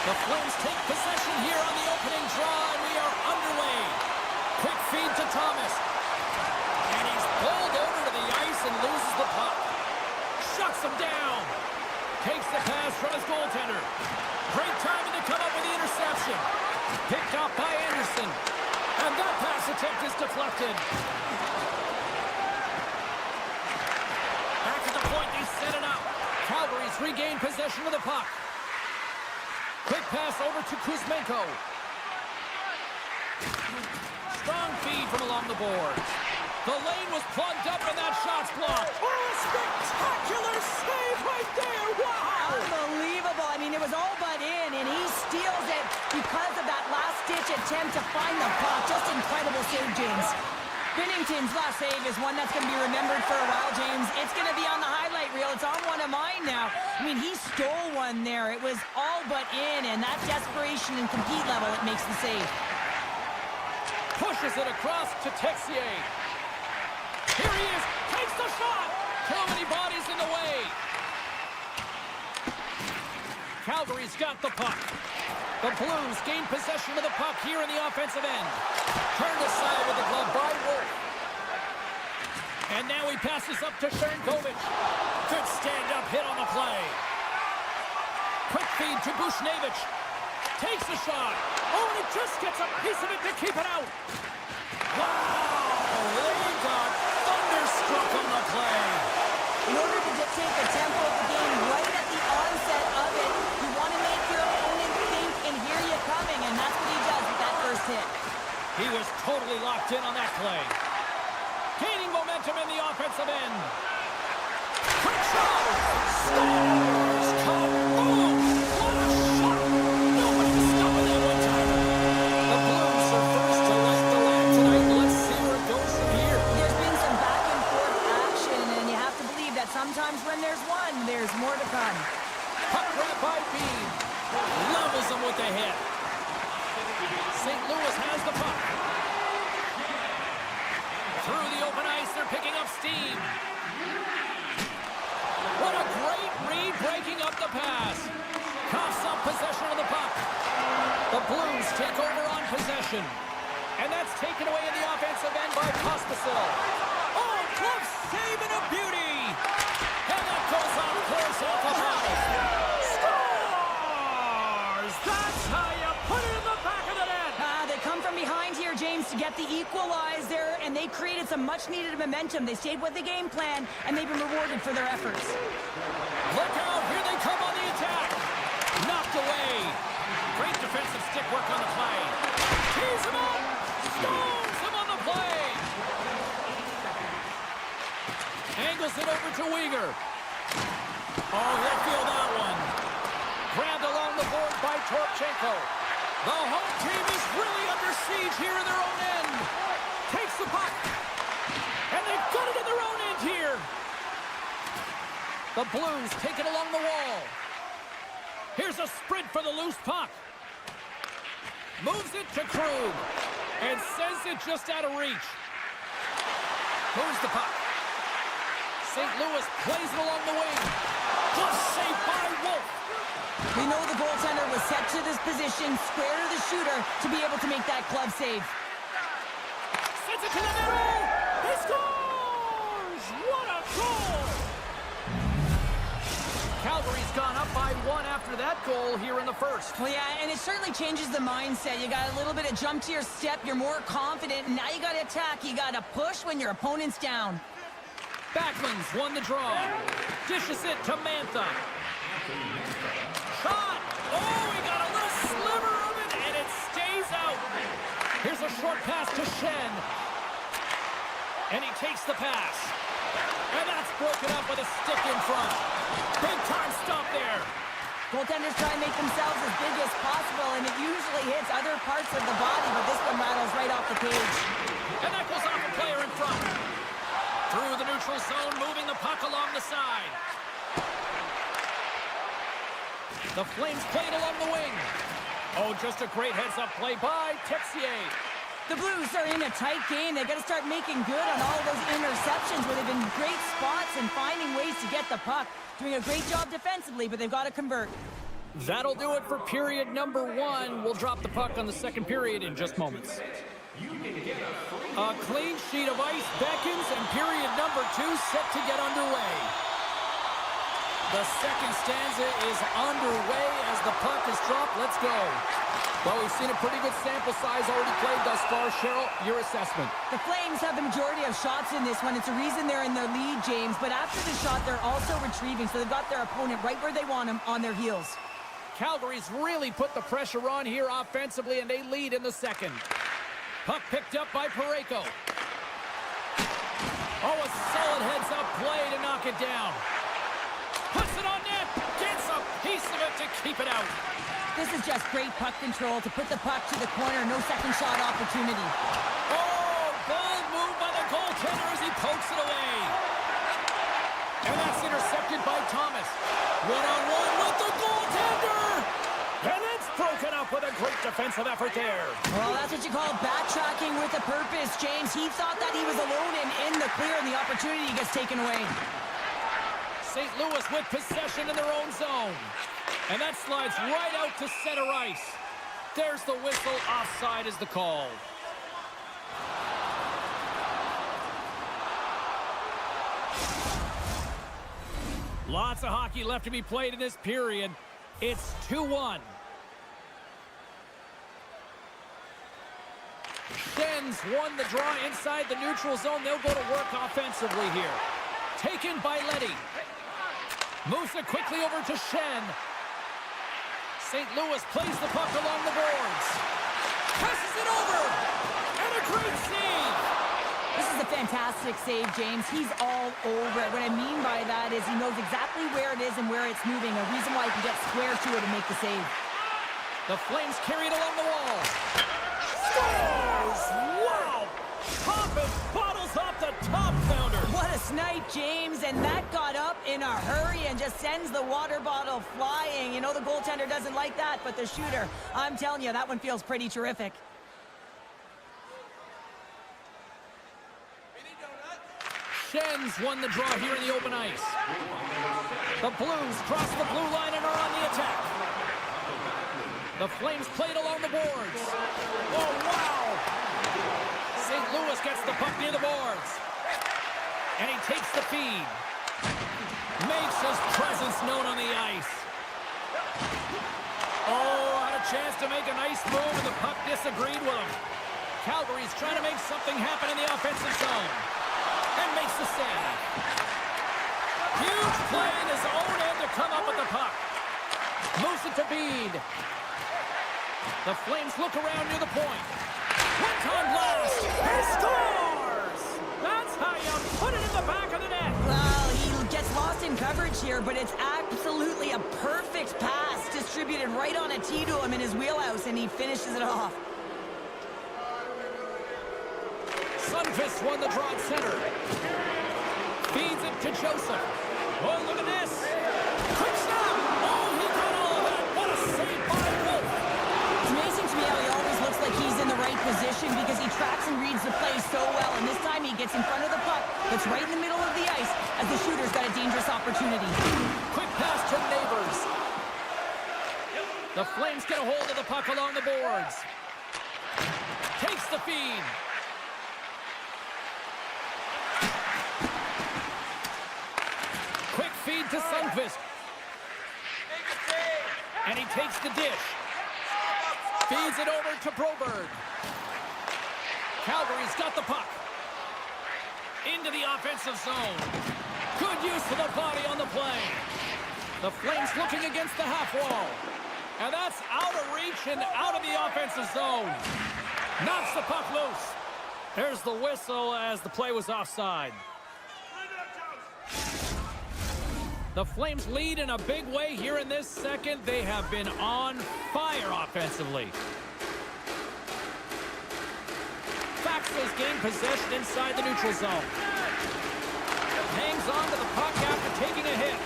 The Flames take possession here on the opening draw, and we are underway. Quick feed to Thomas. And he's pulled over to the ice and loses the puck. Shuts him down. Takes the pass from his goaltender. Great timing to come up with the interception. Picked up by Anderson. And that pass attempt is deflected. Back at the point, they set it up. Calgary's regained possession of the puck. Quick pass over to Kuzmenko. Strong feed from along the boards. The lane was plugged up and that shot's blocked. Oh, a spectacular save right there. Wow! Unbelievable. I mean, it was all but in, and he steals it because of that last-ditch attempt to find the puck. Just incredible save, James. Binnington's last save is one that's going to be remembered for a while, James. It's going to be on the highlight reel. It's on one of mine now. I mean, he stole one there. It was all but in, and that desperation and compete level, it makes the save. Pushes it across to Texier. Here he is. Takes the shot. Too many bodies in the way. Calgary's got the puck. The Blues gain possession of the puck here in the offensive end. Turned aside with the glove by Wolf. And now he passes up to Sharangovich. Good stand-up hit on the play. Quick feed to Bushnevich. Takes the shot. Oh, and he just gets a piece of it to keep it out. Wow! They got thunderstruck on the play. In order to dictate the tempo of the game right at the onset of it, you want to make your opponent think and hear you coming, and that's what he does with that first hit. He was totally locked in on that play. Gaining momentum in the offensive end. Quick shot! Scores! Come on! What a shot! Nobody can stop it that one time. The Blues are first to light the lamp tonight. Let's see where it goes from here. There's been some back and forth action, and you have to believe that sometimes when there's one, there's more to come. Puck grab by Bean. Levels him with the hit. St. Louis has the puck. Through the open ice, they're picking up steam. What a great read, breaking up the pass. Coughs up possession of the puck. The Blues take over on possession. And that's taken away in the offensive end by Pospisil. Oh, glove save and a beauty. And that goes on course off the body. Scores! That's how you put it in the back of the net. They come from behind here, James, to get the equalizer, and they created some much-needed momentum. They stayed with the game plan, and they've been rewarded for their efforts. Look out, here they come on the attack. Knocked away. Great defensive stick work on the play. Tees him up. Stones him on the play. Angles it over to Weegar. Oh, he'll feel that one. Grabbed along the board by Torchenko. The home team is really under siege here in their own end. Takes the puck. And they've got it in their own end here. The Blues take it along the wall. Here's a sprint for the loose puck. Moves it to Krug. And sends it just out of reach. Moves the puck. St. Louis plays it along the wing. Glove save by Wolf. We know the goaltender was set to this position, square to the shooter, to be able to make that glove save. Sends it to the middle. He scores! What a goal! Calgary's gone up by one after that goal here in the first. Well, yeah, and it certainly changes the mindset. You got a little bit of jump to your step. You're more confident, and now you got to attack. You got to push when your opponent's down. Backlund's won the draw. Dishes it to Mantha. Shot! Oh, he got a little sliver of it, and it stays out. Here's a short pass to Shen. And he takes the pass. And that's broken up with a stick in front. Big time stop there. Goaltenders try and make themselves as big as possible, and it usually hits other parts of the body, but this one rattles right off the cage. And that goes off a player in front. Through the neutral zone, moving the puck along the side. The Flames played along the wing. Oh, just a great heads-up play by Texier. The Blues are in a tight game. They've got to start making good on all of those interceptions where they've been great spots and finding ways to get the puck. Doing a great job defensively, but they've got to convert. That'll do it for period number 1. We'll drop the puck on the second period in just moments. A clean sheet of ice beckons, and period number 2 set to get underway. The second stanza is underway as the puck is dropped. Let's go. Well, we've seen a pretty good sample size already played thus far. Cheryl, your assessment. The Flames have the majority of shots in this one. It's a reason they're in their lead, James. But after the shot, they're also retrieving, so they've got their opponent right where they want him, on their heels. Calgary's really put the pressure on here offensively, and they lead in the second. Puck picked up by Parayko. Oh, a solid heads-up play to knock it down. Puts it on net. Gets a piece of it to keep it out. This is just great puck control to put the puck to the corner. No second shot opportunity. Oh, bold move by the goaltender as he pokes it away. And that's intercepted by Thomas. One-on-one with the goaltender. And that's broken up with a great defensive effort there. Well, that's what you call backtracking with a purpose, James. He thought that he was alone and in the clear, and the opportunity gets taken away. St. Louis with possession in their own zone. And that slides right out to center ice. There's the whistle. Offside is the call. Lots of hockey left to be played in this period. It's 2-1. Sens won the draw inside the neutral zone. They'll go to work offensively here. Taken by Leddy. Moves it quickly over to Shen. St. Louis plays the puck along the boards. Passes it over. And a great save. This is a fantastic save, James. He's all over it. What I mean by that is he knows exactly where it is and where it's moving. A reason why he can get square to it and make the save. The Flames carry it along the wall. Scores! Wow! Poppin' bottles off the top founder. What a snipe, James. And that got up in a hurry and just sends the water bottle flying. You know the goaltender doesn't like that, but the shooter, I'm telling you, that one feels pretty terrific. Sens won the draw here in the open ice. The Blues cross the blue line and are on the attack. The Flames played along the boards. Oh, wow! St. Louis gets the puck near the boards. And he takes the feed. Makes his presence known on the ice. Oh, had a chance to make a nice move, and the puck disagreed with him. Calgary's trying to make something happen in the offensive zone. And makes the save. Huge play in his own end to come up with the puck. Moves it to Bede. The Flames look around near the point. One-time blast. He scores! That's how you put it in the back of the net. Well, he gets lost in coverage here, but it's absolutely a perfect pass distributed right on a tee to him in his wheelhouse, and he finishes it off. Sundqvist won the draw at center. Feeds it to Joseph. Oh, look at this. Quick stop. Oh, he got all of that. What a save by Wolf. It's amazing to me how he always looks like he's in the right position because he tracks and reads the play so well. And this time he gets in front of the puck. It's right in the middle of the ice as the shooter's got a dangerous opportunity. Quick pass to Neighbors. The Flames get a hold of the puck along the boards. Takes the feed. Feed to Sundqvist. And he takes the dish. Feeds it over to Broberg. Calgary's got the puck. Into the offensive zone. Good use of the body on the play. The Flames looking against the half wall. And that's out of reach and out of the offensive zone. Knocks the puck loose. There's the whistle as the play was offside. The Flames lead in a big way here in this second. They have been on fire offensively. Faxas gain possession inside the neutral zone. Hangs on to the puck after taking a hit.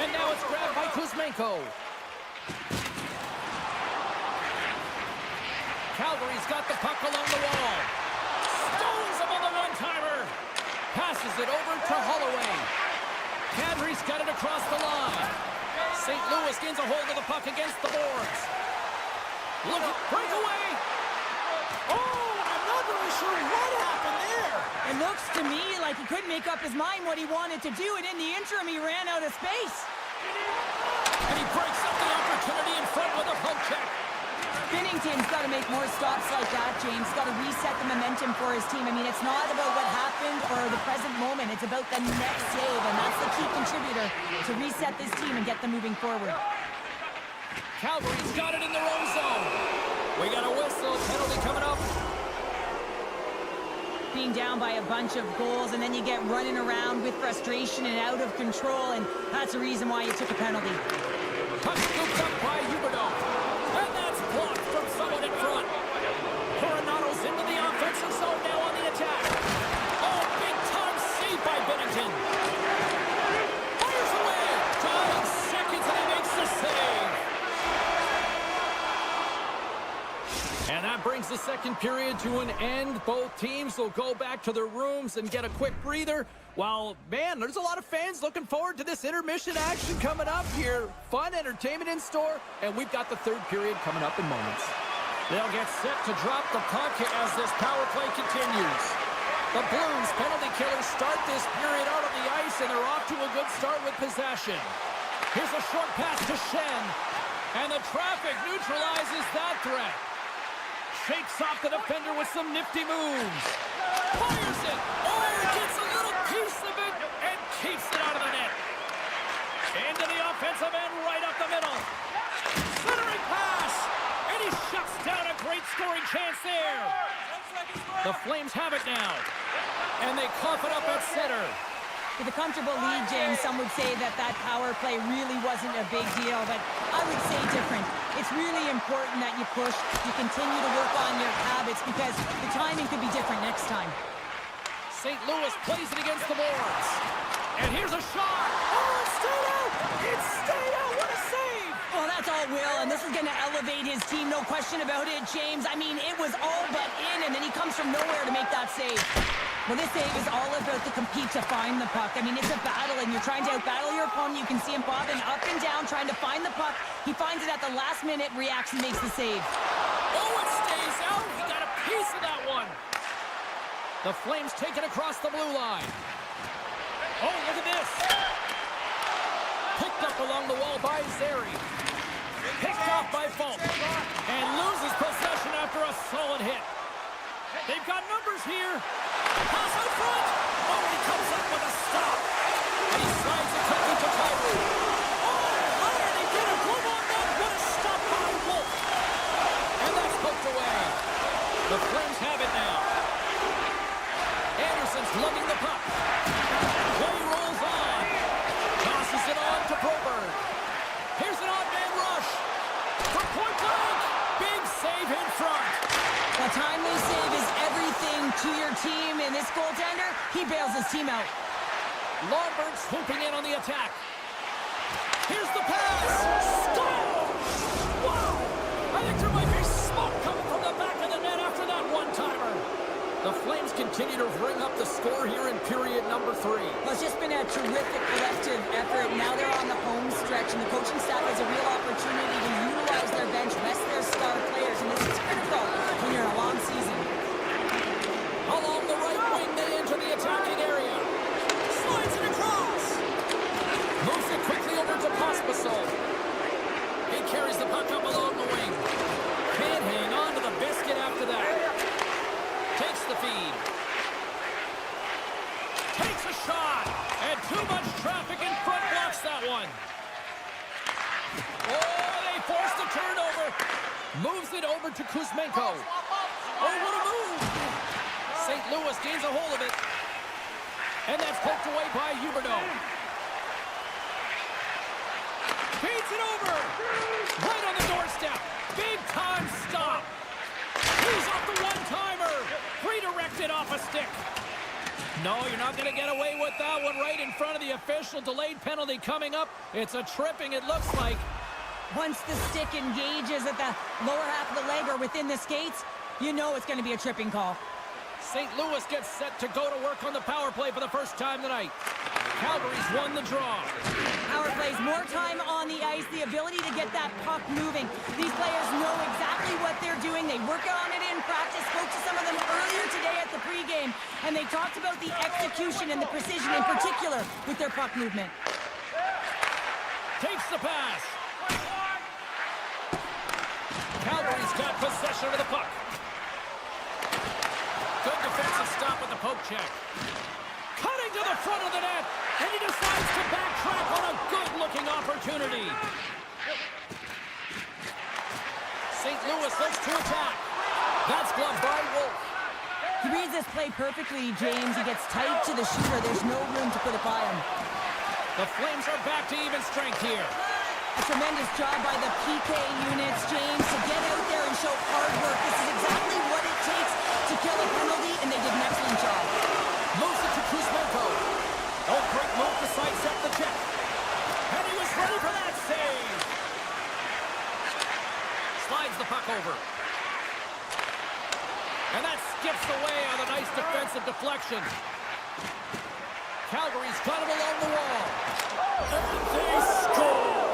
And now it's grabbed by Kuzmenko. Calgary's got the puck along the wall. Stones him on the one-timer. Passes it over to Holloway. Kadri's got it across the line. St. Louis gains a hold of the puck against the boards. Look at breakaway. Oh, I'm not really sure what happened there. It looks to me like he couldn't make up his mind what he wanted to do, and in the interim, he ran out of space. And he breaks up the opportunity in front with a poke check. Binnington's got to make more stops like that, James. Got to reset the momentum for his team. I mean, it's not about what happened or the present moment. It's about the next save, and that's the key contributor to reset this team and get them moving forward. Calgary's got it in their own zone. We got a whistle. Penalty coming up. Being down by a bunch of goals, and then you get running around with frustration and out of control, and that's the reason why you took a penalty. Puck scooped up by Huberdeau. And that's blocked from someone in front. Coronado's into the offensive zone now on the attack. Oh, big-time save by Binnington. Fires away. 5 seconds, and he makes the save. And that brings the second period to an end. Both teams will go back to their rooms and get a quick breather. While, man, there's a lot of fans looking forward to this intermission action coming up here. Fun entertainment in store, and we've got the third period coming up in moments. They'll get set to drop the puck as this power play continues. The Blues penalty killers start this period out on the ice, and they're off to a good start with possession. Here's a short pass to Shen, and the traffic neutralizes that threat. Shakes off the defender with some nifty moves. Fires it. Oh, he gets a little piece of it and keeps it out of the net. Into the offensive end, right up the middle. Centering pass. And he shuts down a great scoring chance there. The Flames have it now. And they cough it up at center. With a comfortable lead, James, some would say that power play really wasn't a big deal, but I would say different. It's really important that you push, you continue to work on your habits, because the timing could be different next time. St. Louis plays it against the boards. And here's a shot. Oh, it stayed out. It stayed out. What a save. Well, that's all Will, and this is going to elevate his team, no question about it, James. I mean, it was all but in, and then he comes from nowhere to make that save. Well, this save is all about the compete to find the puck. I mean, it's a battle, and you're trying to out-battle your opponent. You can see him bobbing up and down, trying to find the puck. He finds it at the last minute, reacts, and makes the save. Oh, it stays out. He got a piece of that one. The Flames take it across the blue line. Oh, look at this. Picked up along the wall by Zary. Picked off by Fultz. And loses possession after a solid hit. They've got numbers here. Pass out front. Oh, he comes up with a stop. And he slides it quickly to Calgary. Oh, and he did a glove on that. What a stop by Wolf. And that's poked away. The Flames have it now. Anderson's lugging the puck. Play rolls on. Tosses it on to Broberg. Here's an odd man rush. For point blank. Big save in front. A timely save is everything to your team, and this goaltender, he bails his team out. Lomberg swooping in on the attack. Here's the pass. Score! Wow! I think there might be smoke coming from the back of the net after that one-timer. The Flames continue to bring up the score here in period number 3. Well, it's just been a terrific collective effort. Now they're on the home stretch, and the coaching staff has a real opportunity to utilize their bench, rest their star players, and this is critical when you're in a long season. Along the right wing, they enter the attacking area. Slides it across. Moves it quickly over to Pospisil. He carries the puck up along the wing. Can't hang on to the biscuit after that. Takes the feed. Takes a shot. And too much traffic in front blocks that one. Oh, they forced a turnover. Moves it over to Kuzmenko. Oh, what a move. St. Louis gains a hold of it. And that's poked away by Huberdeau. Feeds it over. Right on the doorstep. Big time stop. He's off the one-timer. Redirected off a stick. No, you're not going to get away with that one right in front of the official. Delayed penalty coming up. It's a tripping, it looks like. Once the stick engages at the lower half of the leg or within the skates, you know it's going to be a tripping call. St. Louis gets set to go to work on the power play for the first time tonight. Calgary's won the draw. Power plays, more time on the ice, the ability to get that puck moving. These players know exactly what they're doing. They work on it in practice. Spoke to some of them earlier today at the pregame, and they talked about the execution and the precision in particular with their puck movement. Takes the pass. Calgary's got possession of the puck. Good defensive stop with the poke check. Cutting to the front of the net, and he decides to backtrack on a good-looking opportunity. St. Louis looks to attack. That's gloved by Wolf. He reads this play perfectly, James. He gets tight to the shooter. There's no room to put it by him. The Flames are back to even strength here. A tremendous job by the PK units, James, to get out there and show hard work. This is exactly what it takes to kill a penalty, and they did an excellent job. Moves it to Kuzmenko. Oh, great move to sidestep the check. And he was ready for that save. Slides the puck over. And that skips away on a nice defensive deflection. Calgary's got it along the wall. And they score!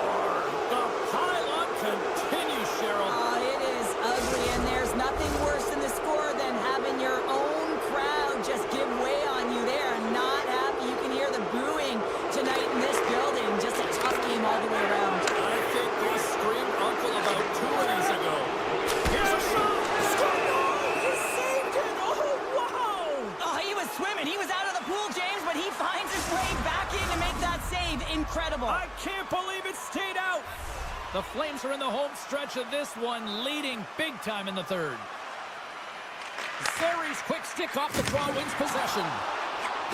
The pile-on continues, Cheryl. It is ugly, and there's nothing worse in the score than having your own crowd just give way on you. They are not happy. You can hear the booing tonight in this building. Just a tough game all the way around. I think they screamed uncle about 2 innings ago. Here's a shot! Score! He saved it! Oh, wow! Oh, he was swimming. He was out of the pool, James, but he finds his way back in to make that save. Incredible. I can't believe it stayed out. The Flames are in the home stretch of this one, leading big time in the third. Sari's quick stick off the draw wins possession.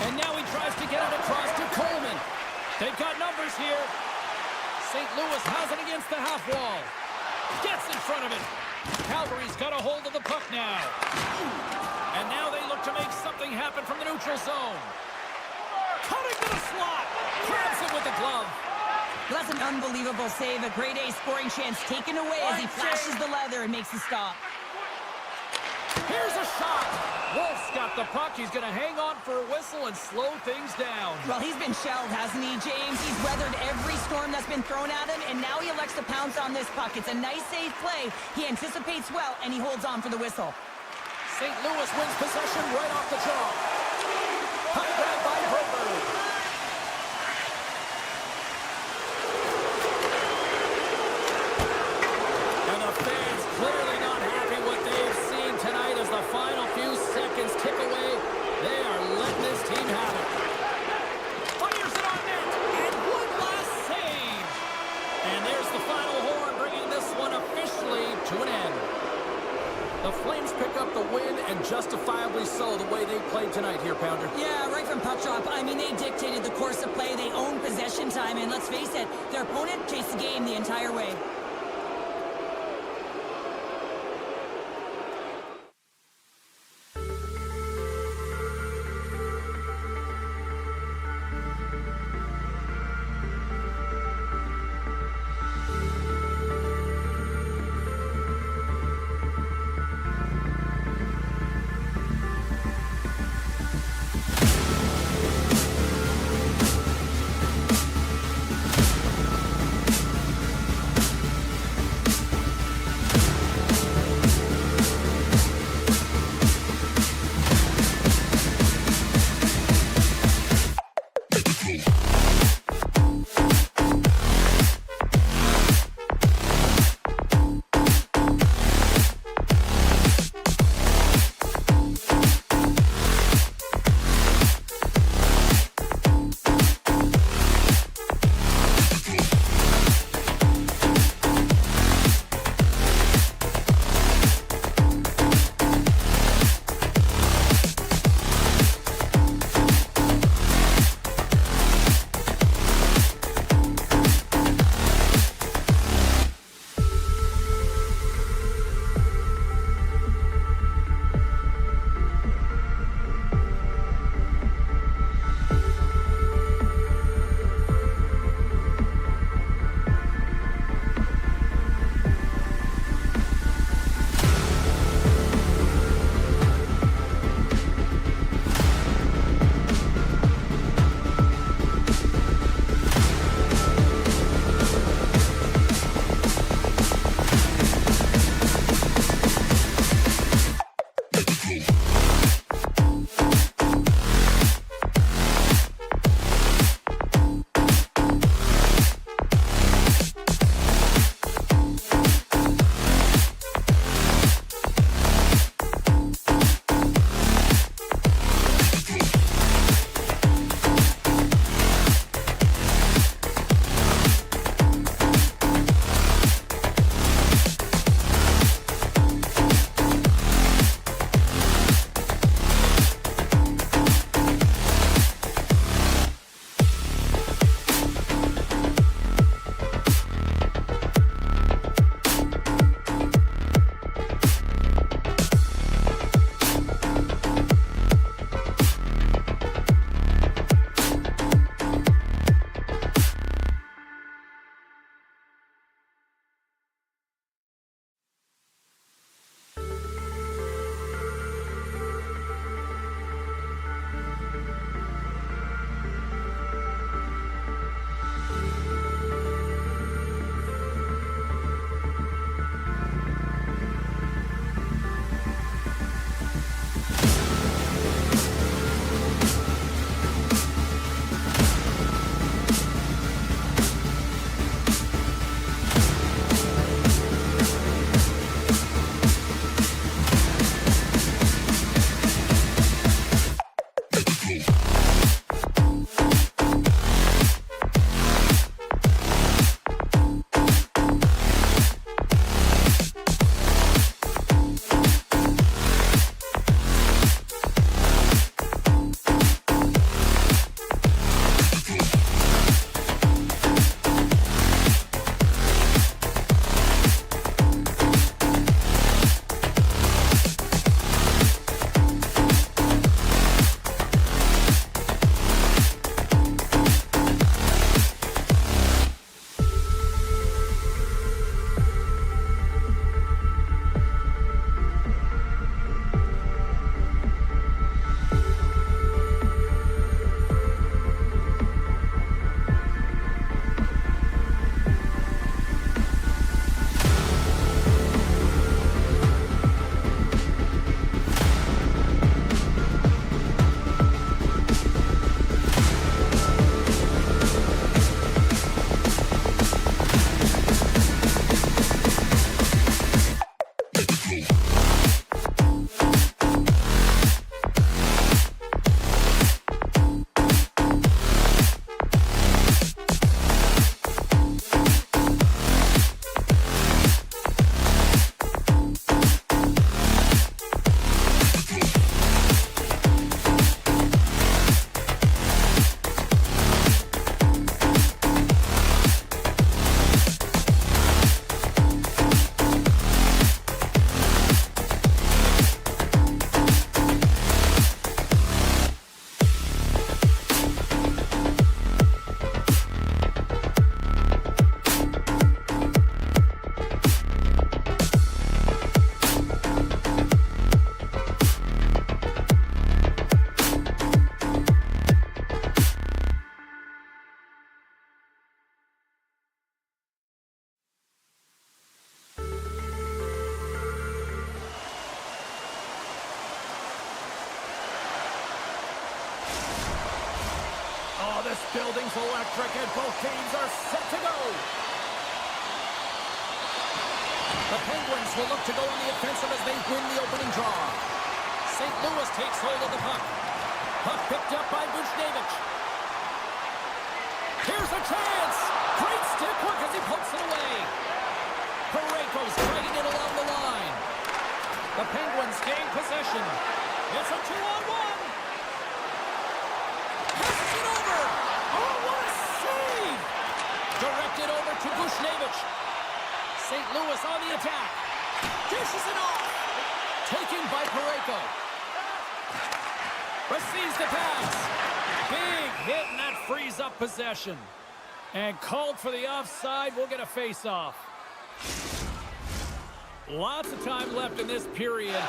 And now he tries to get it across to Coleman. They've got numbers here. St. Louis has it against the half wall. Gets in front of it. Calgary's got a hold of the puck now. And now they look to make something happen from the neutral zone. Cutting to the slot. Grabs it with the glove. Well, that's an unbelievable save. A grade A scoring chance taken away as he flashes the leather and makes the stop. Here's a shot. Wolf's got the puck. He's going to hang on for a whistle and slow things down. Well, he's been shelled, hasn't he, James? He's weathered every storm that's been thrown at him, and now he elects to pounce on this puck. It's a nice, safe play. He anticipates well, and he holds on for the whistle. St. Louis wins possession right off the draw. Puck grabbed by Broberg. And the fans clearly not happy what they've seen tonight as the final few seconds tick away. They are letting this team have it. Fires it on net. And one last save. And there's the final horn, bringing this one officially to an end. The Flames pick up the win, and justifiably so, the way they played tonight here, Pounder. Yeah, right from puck drop. I mean, they dictated the course of play. They owned possession time, and let's face it, their opponent chased the game the entire way. This building's electric and both teams are set to go. The Penguins will look to go on the offensive as they win the opening draw. St. Louis takes hold of the puck. Puck picked up by Buchnevich. Here's a chance. Great stick work as he pokes it away. Parayko's dragging it along the line. The Penguins gain possession. It's a 2-on-1. Passes it over. Oh, what a save. Directed over to Buchnevich. St. Louis on the attack. Dishes it off. Taken by Parayko. Receives the pass. Big hit, and that frees up possession. And called for the offside. We'll get a face-off. Lots of time left in this period.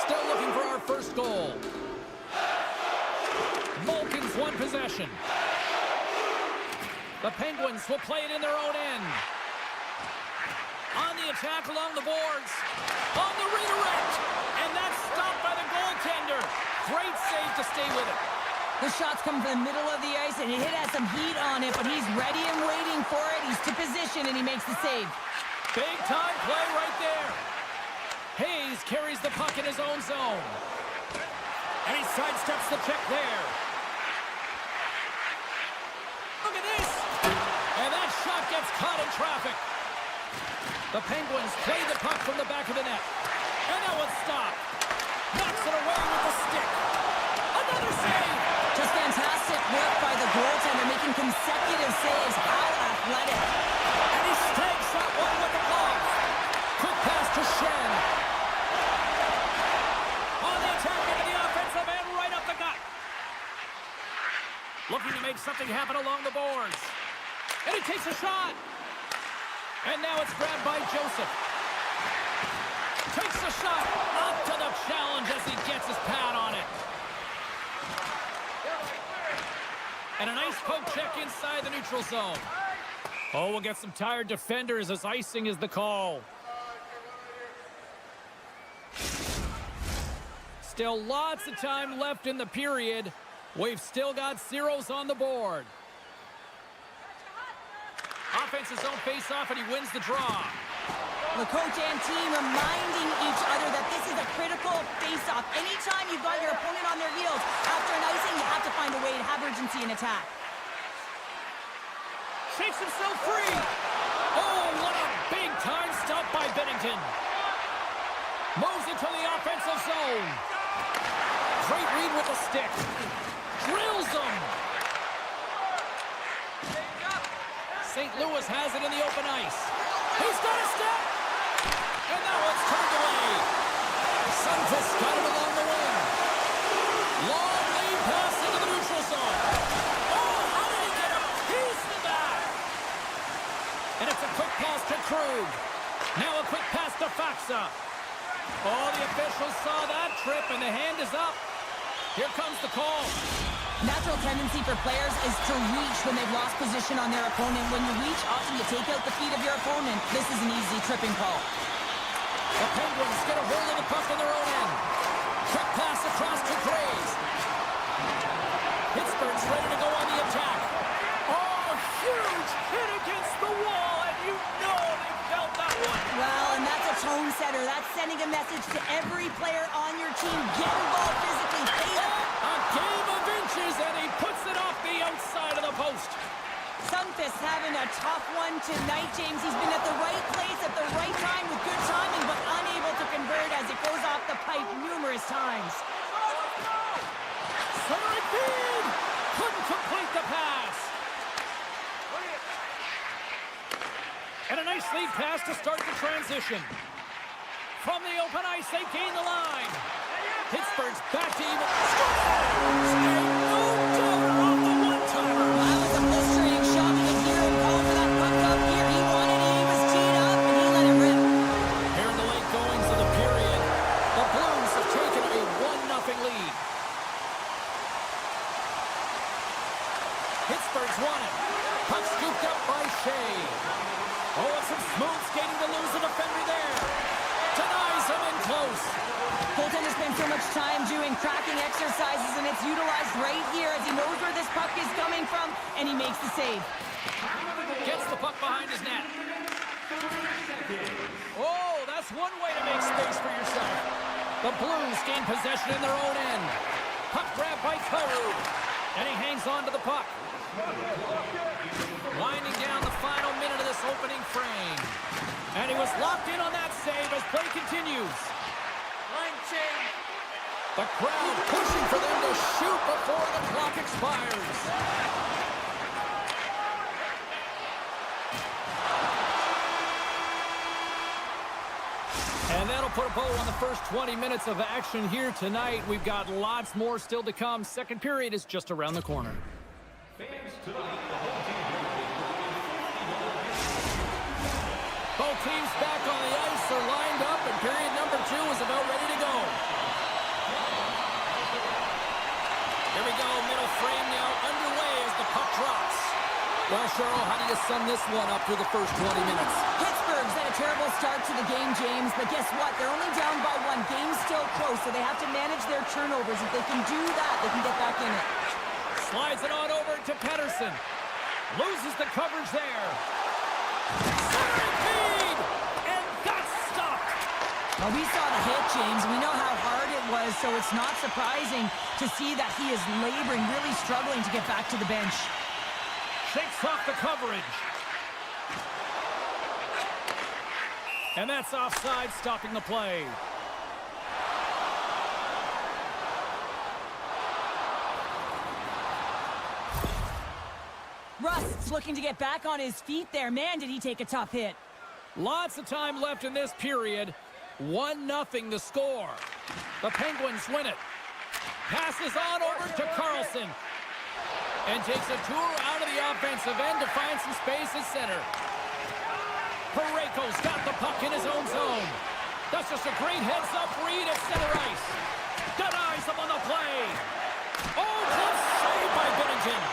Still looking for our first goal. Malkin's won possession. The Penguins will play it in their own end. On the attack along the boards. On the redirect. And that's stopped by the goaltender. Great save to stay with it. The shots come from the middle of the ice, and it has some heat on it, but he's ready and waiting for it. He's to position, and he makes the save. Big-time play right there. Hayes carries the puck in his own zone. And he sidesteps the check there. Look at this. And that shot gets caught in traffic. The Penguins play the puck from the back of the net. And that one's stopped. Knocks it away with the stick. Another save. Just fantastic work by the goaltender, making consecutive saves. How athletic. And he snags that one with the glove. Quick pass to Shen. On the attack into the offensive end, right up the gut. Looking to make something happen along the boards. And he takes a shot. And now it's grabbed by Joseph. Takes a shot. Up to the challenge as he gets his pad on it. And a nice poke check inside the neutral zone. Oh, we'll get some tired defenders as icing is the call. Still lots of time left in the period. We've still got zeros on the board. Offensive zone face-off, and he wins the draw. The coach and team reminding each other that this is a critical face-off. Anytime you've got your opponent on their heels, after an icing, you have to find a way to have urgency in attack. Shakes himself free. Oh, what a big-time stop by Bennington. Moves into the offensive zone. Great read with the stick. Drills him. St. Louis has it in the open ice. He's got a step. And that one's turned away. Sundqvist got it along the wing. Long lead pass into the neutral zone. Oh, how did he get a piece of that? And it's a quick pass to Krug. Now a quick pass to Faxa. Oh, the officials saw that trip, and the hand is up. Here comes the call. Natural tendency for players is to reach when they've lost position on their opponent. When you reach, often you take out the feet of your opponent. This is an easy tripping call. The Penguins get a hold of the puck on their own end. Quick pass across to Graves. Pittsburgh's ready to go on the attack. Oh, huge hit against the wall, and you know they felt that one. Well, and that's a tone setter. That's sending a message to every player on your team. Get involved physically. Pay them. A game of inches, and he puts it off the outside of the post. Sundqvist having a tough one tonight, James. He's been at the right place at the right time with good timing, but unable to convert as it goes off the pipe numerous times. Centering feed! Couldn't complete the pass. And a nice lead pass to start the transition. From the open ice, they gain the line. Pittsburgh's back to even. Scores! A no-doubter off the one-timer. That was a frustrating shot. We could hear him call for that puck up here. He wanted it. He was teed up, and he let it rip. Here in the late goings of the period, the Blues have taken a 1-0 lead. Pittsburgh's won it. Puck scooped up by Shea. Oh, and some smooth skating to lose the defender there. Denies him in close. Goaltender's been so much time doing cracking exercises, and it's utilized right here as he knows where this puck is coming from, and he makes the save. Gets the puck behind his net. Oh, that's one way to make space for yourself. The Blues gain possession in their own end. Puck grab by Carew, and he hangs on to the puck. Winding down the final minute of this opening frame. And he was locked in on that save as play continues. Line change. The crowd pushing for them to shoot before the clock expires. And that'll put a bow on the first 20 minutes of action here tonight. We've got lots more still to come. Second period is just around the corner. Both teams back on the ice are lined up, and period number 2 is about ready to go. Here we go, middle frame now underway as the puck drops. Well, Cheryl, how do you sum this one up through the first 20 minutes? Pittsburgh's had a terrible start to the game, James, but guess what? They're only down by 1. Game's still close, so they have to manage their turnovers. If they can do that, they can get back in it. Slides it on over to Pettersson. Loses the coverage there. Centering feed! And that's stopped! Well, we saw the hit, James. We know how hard it was, so it's not surprising to see that he is laboring, really struggling to get back to the bench. Shakes off the coverage. And that's offside, stopping the play. Rust's looking to get back on his feet there. Man, did he take a tough hit. Lots of time left in this period. 1-0 the score. The Penguins win it. Passes on over to Carlson. And takes a tour out of the offensive end to find some space at center. Parayko's got the puck in his own zone. That's just a great heads-up read at center ice. Denies him on the play. Oh, glove save by Binnington.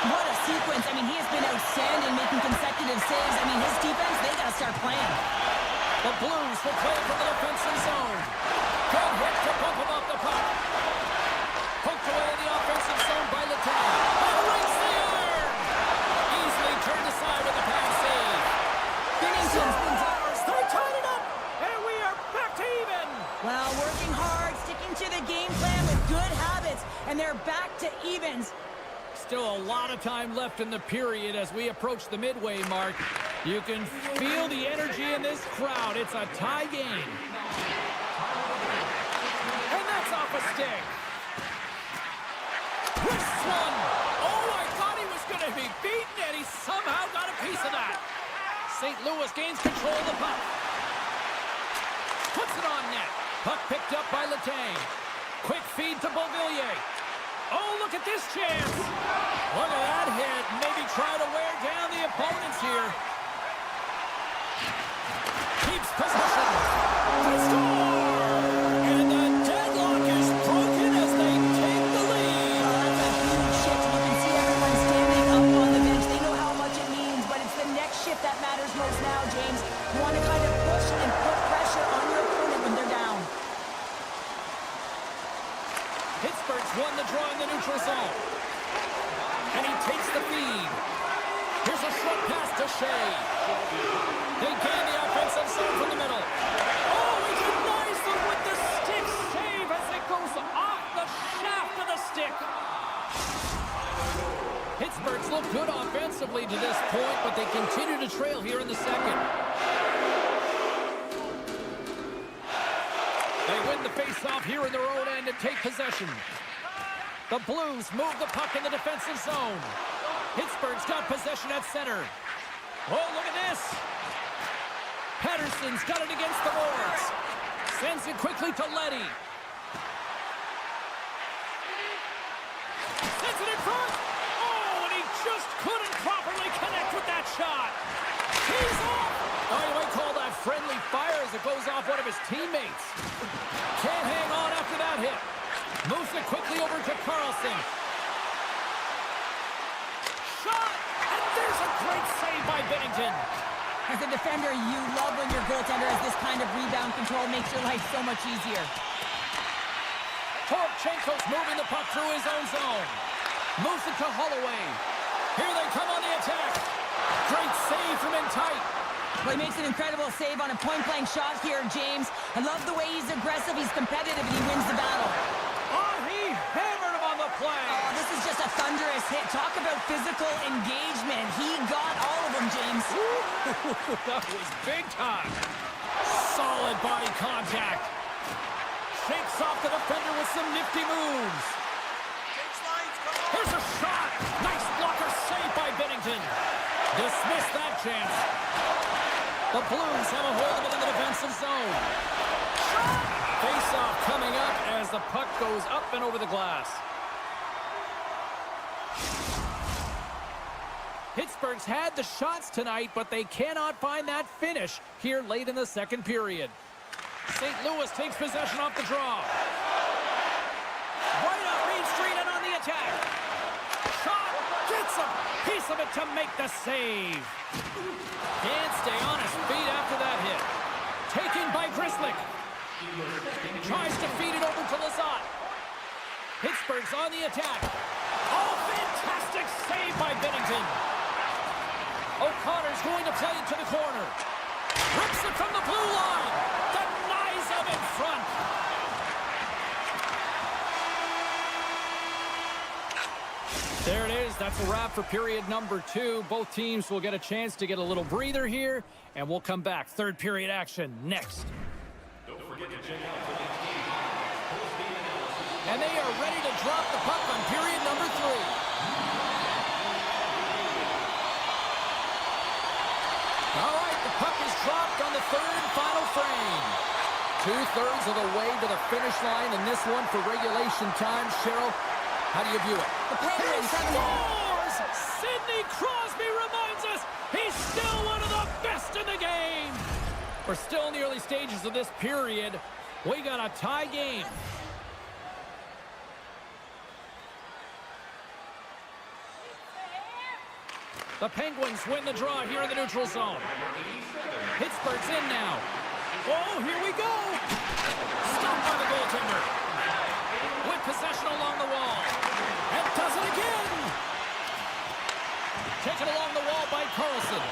What a sequence. I mean, he has been outstanding making consecutive saves. I mean, his defense, they got to start playing. The Blues will play from the defensive zone. Good hit to bump him off the puck. Poked away in the offensive zone by Letang. Rings the iron. Easily turned aside with a pass save. Binnington's been They tied it up, and we are back to even. well, working hard, sticking to the game plan with good habits, and they're back to evens. Still a lot of time left in the period as we approach the midway mark. You can feel the energy in this crowd. It's a tie game. And that's off a stick. Twists one. Oh, I thought he was going to be beaten, and he somehow got a piece of that. St. Louis gains control of the puck. Puts it on net. Puck picked up by Letang. Quick feed to Beauvillier. Oh, look at this chance. Look at that hit. Maybe try to wear down the opponents here. Keeps possession. They score! And the deadlock is broken as they take the lead. That's a huge shift. You can see everyone standing up on the bench. They know how much it means, but it's the next shift that matters most now, James. You want to kind of push and put pressure on your opponent when they're down. Pittsburgh's won the draw in the neutral zone. And he takes the feed. Here's a short pass to Shea. They gain the offensive zone from the middle. Oh, he denies them with the stick save as it goes off the shaft of the stick. Pittsburgh's looked good offensively to this point, but they continue to trail here in the second. They win the face-off here in their own end and take possession. The Blues move the puck in the defensive zone. Pittsburgh's got possession at center. Oh, look at this. Pettersson's got it against the boards. Sends it quickly to Leddy. Sends it in front. Oh, and he just couldn't properly connect with that shot. He's off. Oh, you might call that friendly fire as it goes off one of his teammates. Can't hang on after that hit. Moves it quickly over to Carlson. Shot! And there's a great save by Binnington. As a defender, you love when your goaltender has this kind of rebound control. Makes your life so much easier. Toropchenko's moving the puck through his own zone. Moves it to Holloway. Here they come on the attack. Great save from in tight. Well, he makes an incredible save on a point-blank shot here, James. I love the way he's aggressive, he's competitive, and he wins the battle. Oh, he hammered him on the play. Oh, this is just a thunderous hit. Talk about physical engagement. He got all of them, James. That was big time. Solid body contact. Shakes off the defender with some nifty moves. Here's a shot. Nice blocker save by Bennington. Dismissed that chance. The Blues have a hold of it in the defensive zone. Face-off coming up as the puck goes up and over the glass. Pittsburgh's had the shots tonight, but they cannot find that finish here late in the second period. St. Louis takes possession off the draw. Right up Main Street and on the attack. Shot, gets a piece of it to make the save. Can't stay on his feet after that hit. Taken by Grzelcyk. Tries to feed it over to Lizotte. Pittsburgh's on the attack. Oh, fantastic save by Bennington. O'Connor's going to play it to the corner. Rips it from the blue line. Denies him in front. There it is. That's a wrap for period number 2. Both teams will get a chance to get a little breather here, and we'll come back. Third period action next. Don't forget to check out the next game. And they are ready to drop the puck on period number 3. All right, the puck is dropped on the third and final frame. 2/3 of the way to the finish line in this one for regulation time. Cheryl, how do you view it? The Penguins have Scores! Sidney Crosby reminds us he's still one of the best in the game. We're still in the early stages of this period. We got a tie game. The Penguins win the draw here in the neutral zone. Pittsburgh's in now. Oh, here we go. Stopped by the goaltender. With possession along the wall. And does it again. Taken along the wall by Carlson.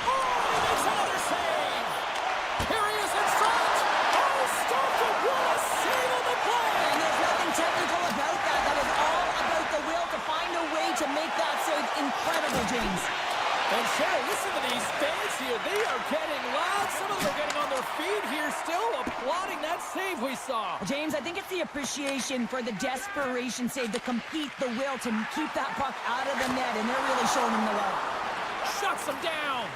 Oh, he makes another save. Here he is in front. Oh, stopped it. What a save on the play. And there's nothing technical about that. That is all about the will to find a way to make that save incredible, James. And Cheryl, listen to these fans here. They are getting loud. Some of them are getting on their feet here, still applauding that save we saw. James, I think it's the appreciation for the desperation save, the compete, the will to keep that puck out of the net, and they're really showing him the love. Shuts him down.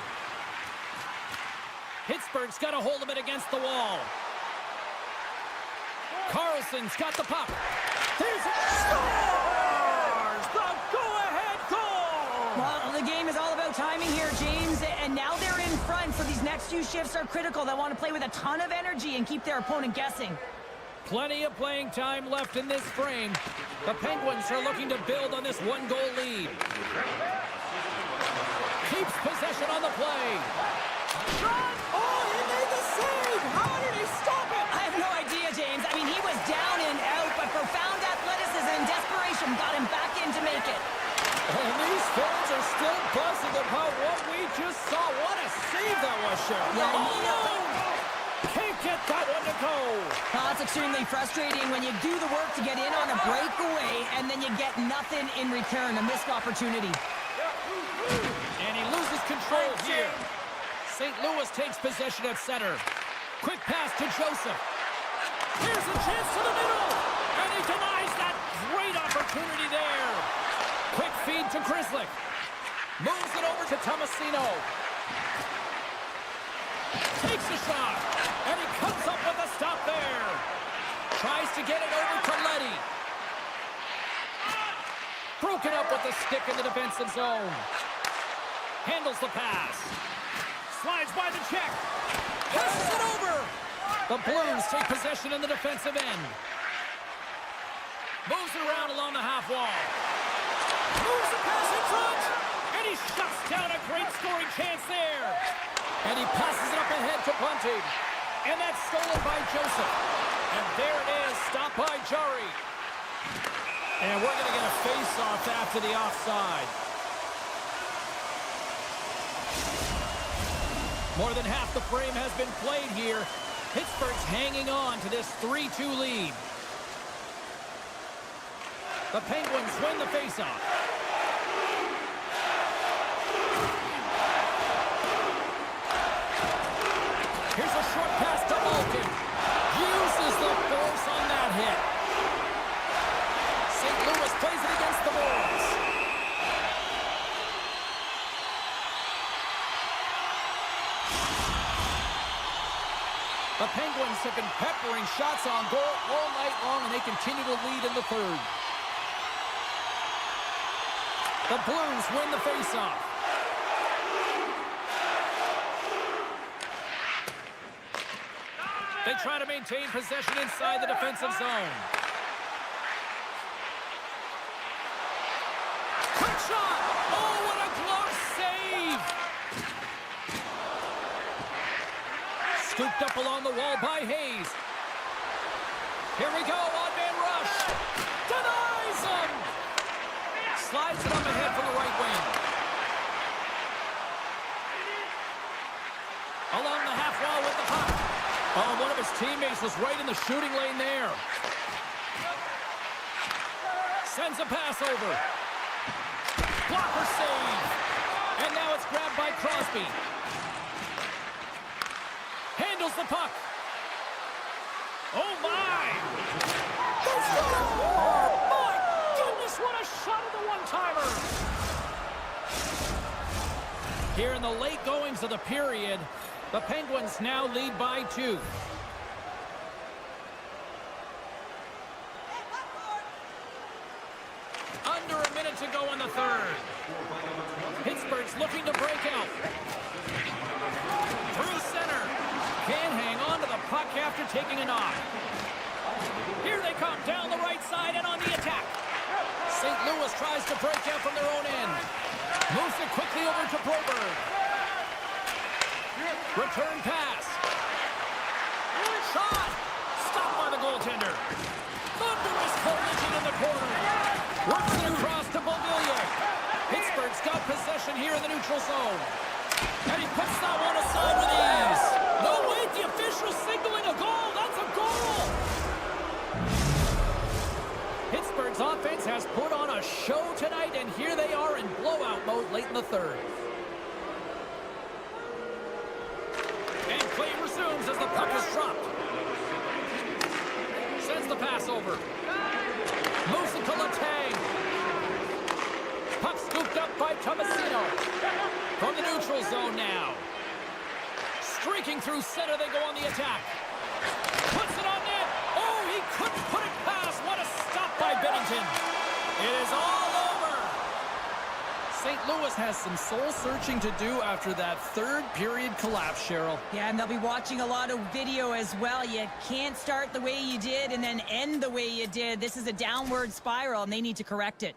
Pittsburgh's got a hold of it against the wall. Carlson's got the puck. There's it. Scores! The go-ahead goal! Well, the game is all about timing here, James, and now they're in front, so these next few shifts are critical. They want to play with a ton of energy and keep their opponent guessing. Plenty of playing time left in this frame. The Penguins are looking to build on this one-goal lead. Keeps possession on the play. Shot! Oh, he made the save! How did he stop it? I have no idea, James. I mean, he was down and out, but profound athleticism and desperation got him back in to make it. And these fans are still buzzing about what we just saw. What a save that was, Cheryl. Yeah, oh, no! Can't get that one to go. Well, it's extremely frustrating when you do the work to get in on a breakaway, and then you get nothing in return, a missed opportunity. And he loses control here. St. Louis takes possession at center. Quick pass to Joseph. Here's a chance to the middle. And he denies that great opportunity there. Quick feed to Grzelcyk. Moves it over to Tomasino. Takes a shot. And he comes up with a stop there. Tries to get it over to Leddy. Broken up with the stick in the defensive zone. Handles the pass. Slides by the check. Passes it over. The Blues take possession in the defensive end. Moves it around along the half wall. Moves the pass in front. And he shuts down a great scoring chance there. And he passes it up ahead to Bunting. And that's stolen by Joseph. And there it is, stopped by Jari. And we're going to get a face-off after the offside. More than half the frame has been played here. Pittsburgh's hanging on to this 3-2 lead. The Penguins win the faceoff. Here's a short pass to Malkin. Uses the force on that hit. St. Louis plays it against the boards. The Penguins have been peppering shots on goal all night long, and they continue to lead in the third. The Blues win the faceoff. They try to maintain possession inside the defensive zone. Quick shot! Oh, what a glove save! Scooped up along the wall by Hayes. Here we go, odd-man rush. Denies him! Slides it up ahead for the right wing. Along the half wall with the puck. Oh, one of his teammates was right in the shooting lane there. Sends a pass over. Blocker save. And now it's grabbed by Crosby. Handles the puck. Oh, my. Oh, my goodness, what a shot of the one-timer. Here in the late goings of the period, the Penguins now lead by 2. Under a minute to go in the third. Pittsburgh's looking to break out. Through center. Can't hang on to the puck after taking a knock. Here they come down the right side and on the attack. St. Louis tries to break out from their own end. Moves it quickly over to Broberg. Return pass. Shot. Stopped by the goaltender. Thunderous collision in the corner. Works it across to Beauvillier. Pittsburgh's got possession here in the neutral zone. And he puts that one aside with ease. No, wait, the official's signaling a goal. That's a goal. Pittsburgh's offense has put on a show tonight, and here they are in blowout mode late in the third. And play resumes as the puck is dropped. Sends the pass over. Moves it to Letang. Puck scooped up by Tomasino. From the neutral zone now. Streaking through center, they go on the attack. Puts it on net. Oh, he couldn't put it past. What a stop by Bennington. It is all over. St. Louis has some soul-searching to do after that third period collapse, Cheryl. Yeah, and they'll be watching a lot of video as well. You can't start the way you did and then end the way you did. This is a downward spiral, and they need to correct it.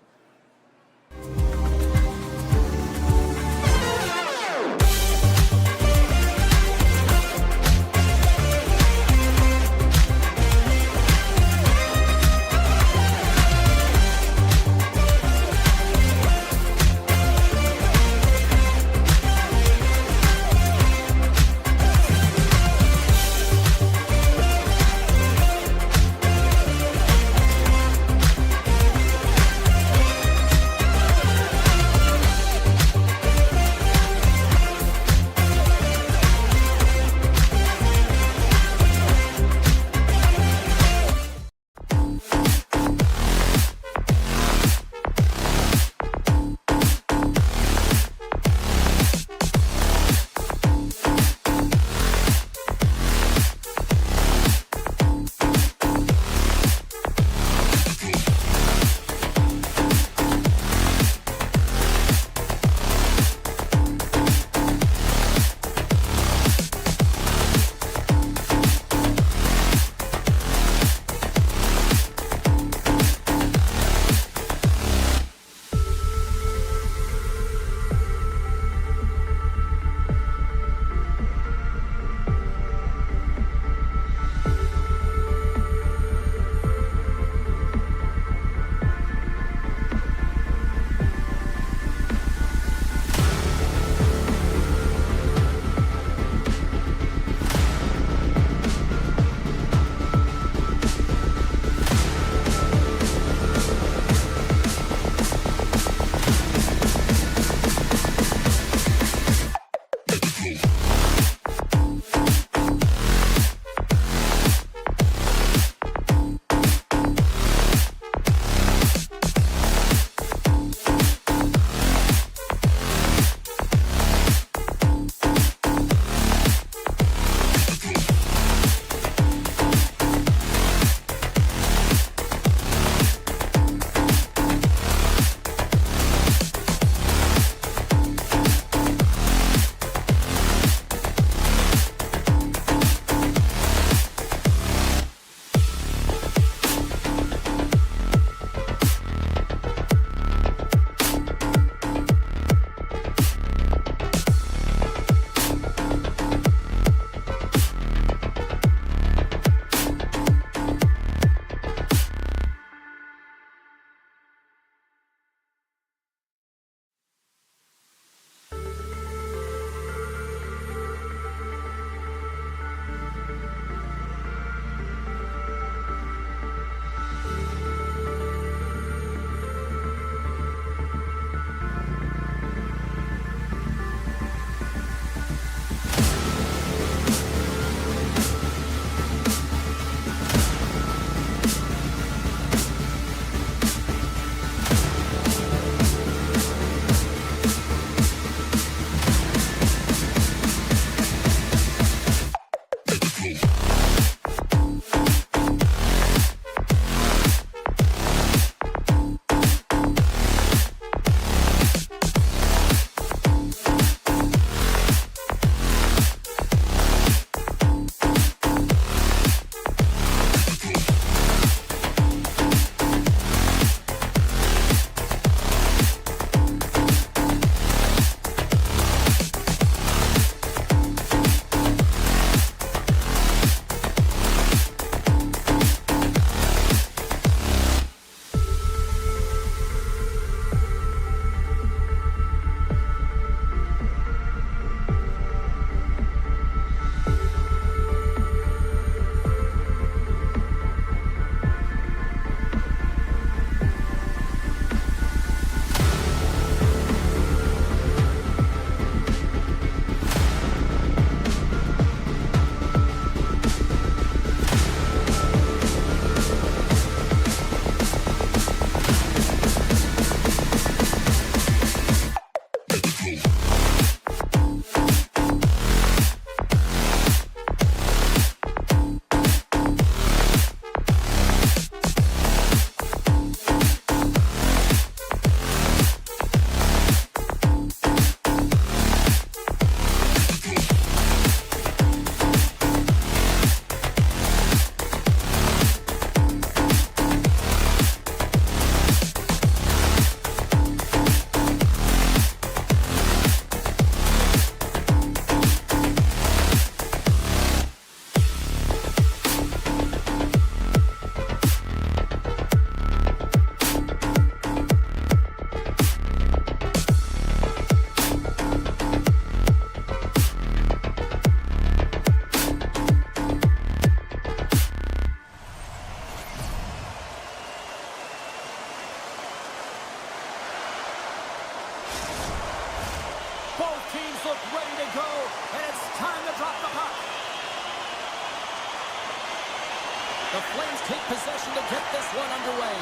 The Flames take possession to get this one underway.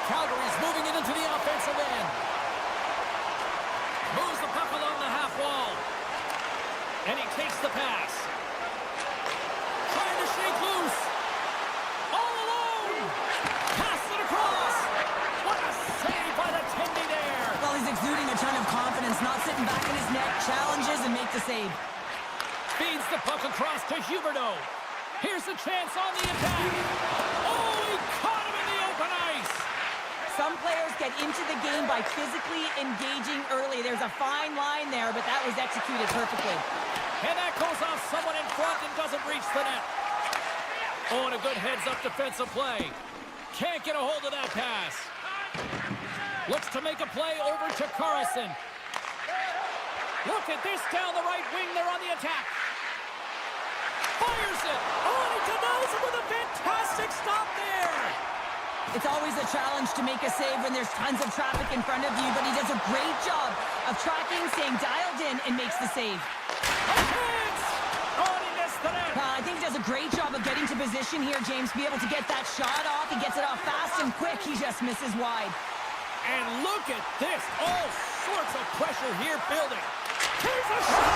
Calgary's moving it into the offensive end. Moves the puck along the half wall. And he takes the pass. Trying to shake loose. All alone. Pass it across. What a save by the Tendy there. Well, he's exuding a ton of confidence, not sitting back in his net, challenges and makes the save. Feeds the puck across to Huberdeau. Here's a chance on the attack. Oh, he caught him in the open ice. Some players get into the game by physically engaging early. There's a fine line there, but that was executed perfectly. And that goes off someone in front and doesn't reach the net. Oh, and a good heads-up defensive play. Can't get a hold of that pass. Looks to make a play over to Carlson. Look at this down the right wing. They're on the attack. Fires it. Oh, and he denies it with a fantastic stop there. It's always a challenge to make a save when there's tons of traffic in front of you, but he does a great job of tracking, staying dialed in, and makes the save. A chance. Oh, and he missed the net. I think he does a great job of getting to position here, James, to be able to get that shot off. He gets it off fast and quick. He just misses wide. And look at this. All sorts of pressure here building. Here's a shot.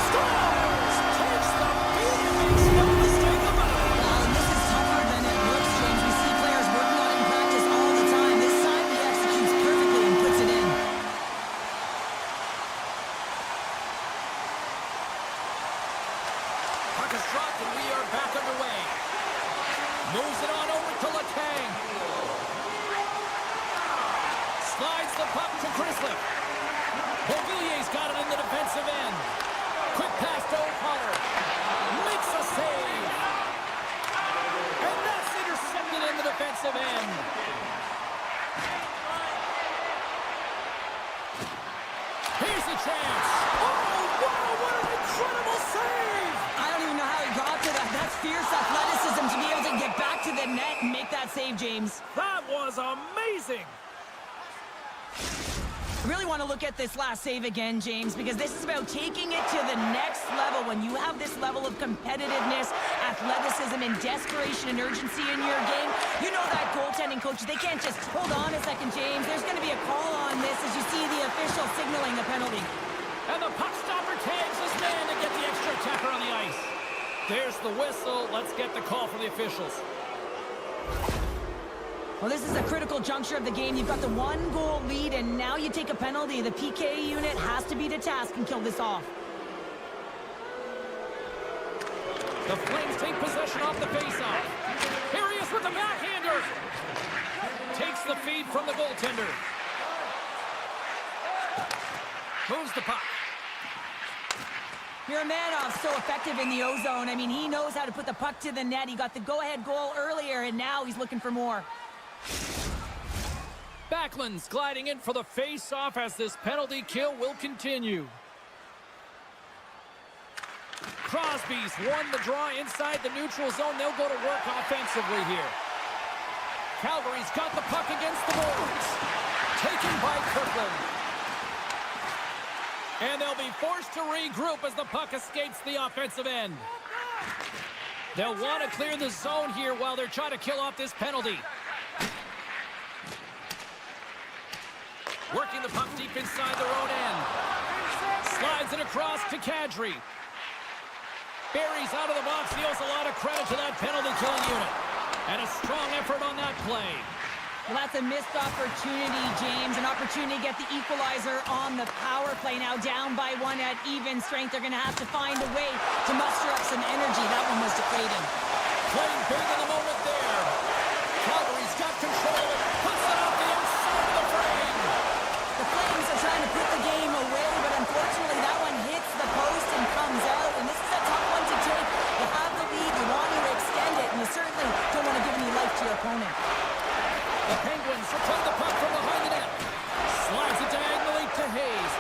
Scores. Takes the beat and makes no mistake about it. And this is tougher than it looks, James. We see players working on it in practice all the time. This time he executes perfectly and puts it in. Puck is dropped and we are back underway. Moves it on over to Letang. Slides the puck to Chrislip. Beauvillier's got it in the defensive end. Quick pass to O'Connor. Makes a save. And that's intercepted in the defensive end. Here's the chance. Oh, wow, what an incredible save. I don't even know how he got to that. That's fierce athleticism to be able to get back to the net and make that save, James. That was amazing. I really want to look at this last save again, James, because this is about taking it to the next level. When you have this level of competitiveness, athleticism, and desperation and urgency in your game, you know that goaltending coach, they can't just hold on a second, James. There's going to be a call on this as you see the official signaling the penalty. And the puck stopper tags his man to get the extra attacker on the ice. There's the whistle. Let's get the call from the officials. Well, this is a critical juncture of the game. You've got the one-goal lead, and now you take a penalty. The PK unit has to be to task and kill this off. The Flames take possession off the faceoff. Here he is with the backhander. Takes the feed from the goaltender. Moves the puck. Yurmanov's so effective in the O-zone. I mean, he knows how to put the puck to the net. He got the go-ahead goal earlier, and now he's looking for more. Backlund's gliding in for the face-off as this penalty kill will continue. Crosby's won the draw inside the neutral zone. They'll go to work offensively here. Calgary's got the puck against the boards. Taken by Kirkland. And they'll be forced to regroup as the puck escapes the offensive end. They'll want to clear the zone here while they're trying to kill off this penalty. Working the puck deep inside their own end. Slides it across to Kadri. Buries out of the box. He owes a lot of credit to that penalty-killing unit. And a strong effort on that play. Well, that's a missed opportunity, James. An opportunity to get the equalizer on the power play. Now down by one at even strength. They're going to have to find a way to muster up some energy. That one was deflating. Playing big in the moment there. Calgary's got control. Puts it off the inside of the frame. The Flames are trying to put the game away, but unfortunately that one hits the post and comes out. And this is a tough one to take. You have the lead. You want to extend it. And you certainly don't want to give any life to your opponent. The Penguins return the puck from behind the net. Slides it diagonally to Hayes.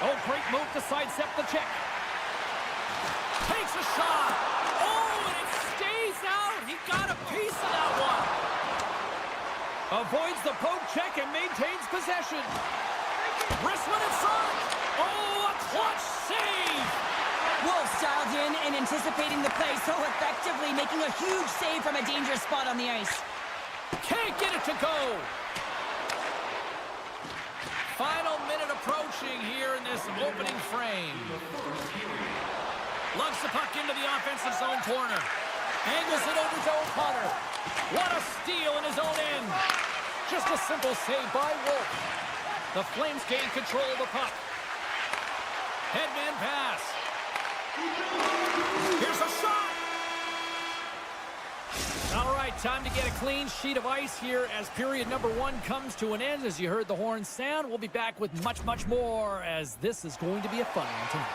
Oh, great move to sidestep the check. Takes a shot. Oh, and it stays out. He got a piece of that one. Avoids the poke check and maintains possession. Wrist one in front. Oh, a clutch save. Wolves dialed in and anticipating the play so effectively, making a huge save from a dangerous spot on the ice. Can't get it to go. Final minute approaching here in this opening frame. Lugs the puck into the offensive zone corner. Angles it over to O'Connor. What a steal in his own end. Just a simple save by Wolf. The Flames gain control of the puck. Headman pass. Here's a shot. All right, time to get a clean sheet of ice here as period number 1 comes to an end. As you heard the horn sound, we'll be back with much, much more as this is going to be a fun one tonight.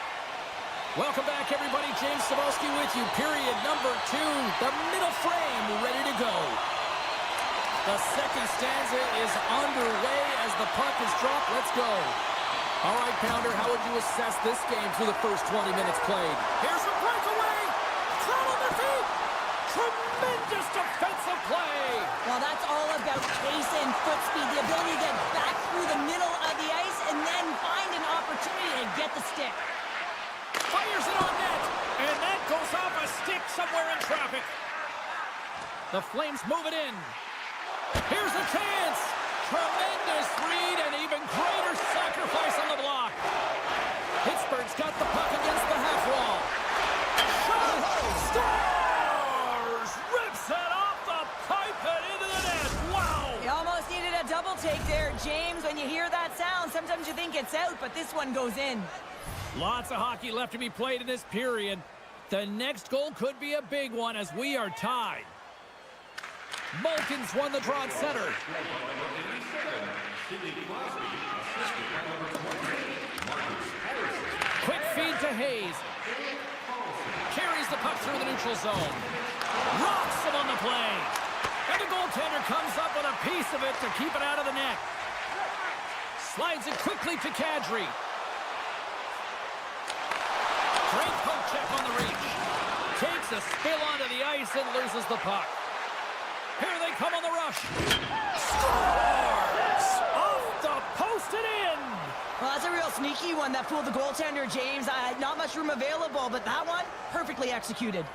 Welcome back, everybody. James Cybulski with you. Period number 2, the middle frame ready to go. The second stanza is underway as the puck is dropped. Let's go. All right, Pounder, how would you assess this game through the first 20 minutes played? Here's a breakaway. Caught on their feet. Tremendous defensive play. Well, that's all about pace and foot speed, the ability to get back through the middle of the ice and then find an opportunity to get the stick. Fires it on net, and that goes off a stick somewhere in traffic. The Flames move it in. Here's a chance. Tremendous read and even greater sacrifice on the block. Pittsburgh's got the puck against the half wall. Shot! Stars! Rips it off the pipe and into the net. Wow! You almost needed a double take there, James. When you hear that sound, sometimes you think it's out, but this one goes in. Lots of hockey left to be played in this period. The next goal could be a big one as we are tied. Malkin's won the draw at center. Quick feed to Hayes. Carries the puck through the neutral zone. Rocks him on the play. And the goaltender comes up with a piece of it to keep it out of the net. Slides it quickly to Kadri. Great poke check on the reach. Takes a spill onto the ice and loses the puck. Here they come on the rush. Scores! Off the post and in! Well, that's a real sneaky one that fooled the goaltender, James. Not much room available, but that one, perfectly executed.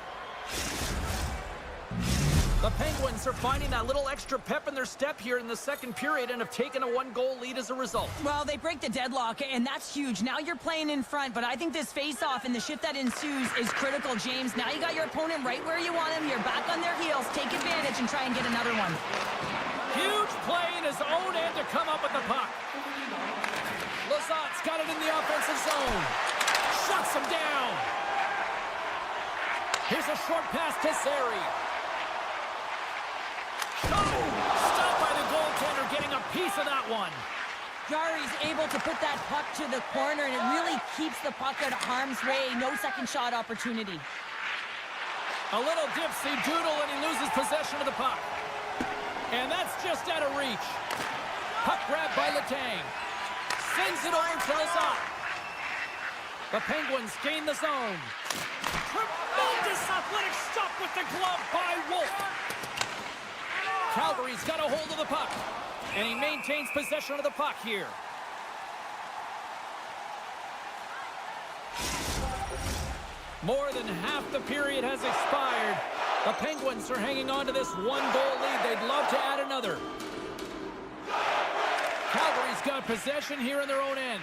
The Penguins are finding that little extra pep in their step here in the second period and have taken a 1-goal lead as a result. Well, they break the deadlock, and that's huge. Now you're playing in front, but I think this face-off and the shift that ensues is critical, James. Now you got your opponent right where you want him. You're back on their heels. Take advantage and try and get another one. Huge play in his own end to come up with the puck. Lazat's got it in the offensive zone. Shuts him down. Here's a short pass to Zary. Stopped by the goaltender, getting a piece of that one. Jari's able to put that puck to the corner, and it really keeps the puck out of harm's way. No second shot opportunity. A little dipsy doodle, and he loses possession of the puck. And that's just out of reach. Puck grabbed by Letang. Sends it over to Lazat. The Penguins gain the zone. Tremendous athletic stop with the glove by Wolf. Calgary's got a hold of the puck, and he maintains possession of the puck here. More than half the period has expired. The Penguins are hanging on to this 1-goal lead. They'd love to add another. Calgary's got possession here in their own end.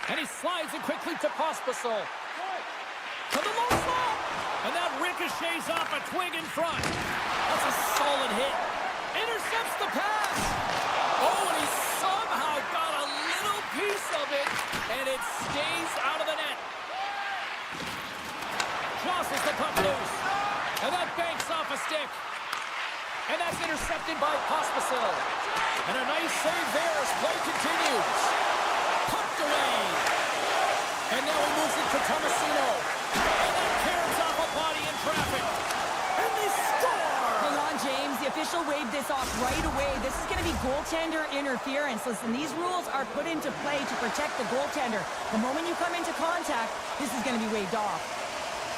And he slides it quickly to Pospisil. To the low slot! And that ricochets off a twig in front. That's a solid hit. Intercepts the pass. Oh, and he somehow got a little piece of it, and it stays out of the net. Jostles the puck loose. And that banks off a stick. And that's intercepted by Pospisil. And a nice save there as play continues. Pumped away. And now he moves it to Tomasino. And that carries off a body in traffic. And they score! Hang on, James. The official waved this off right away. This is going to be goaltender interference. Listen, these rules are put into play to protect the goaltender. The moment you come into contact, this is going to be waved off.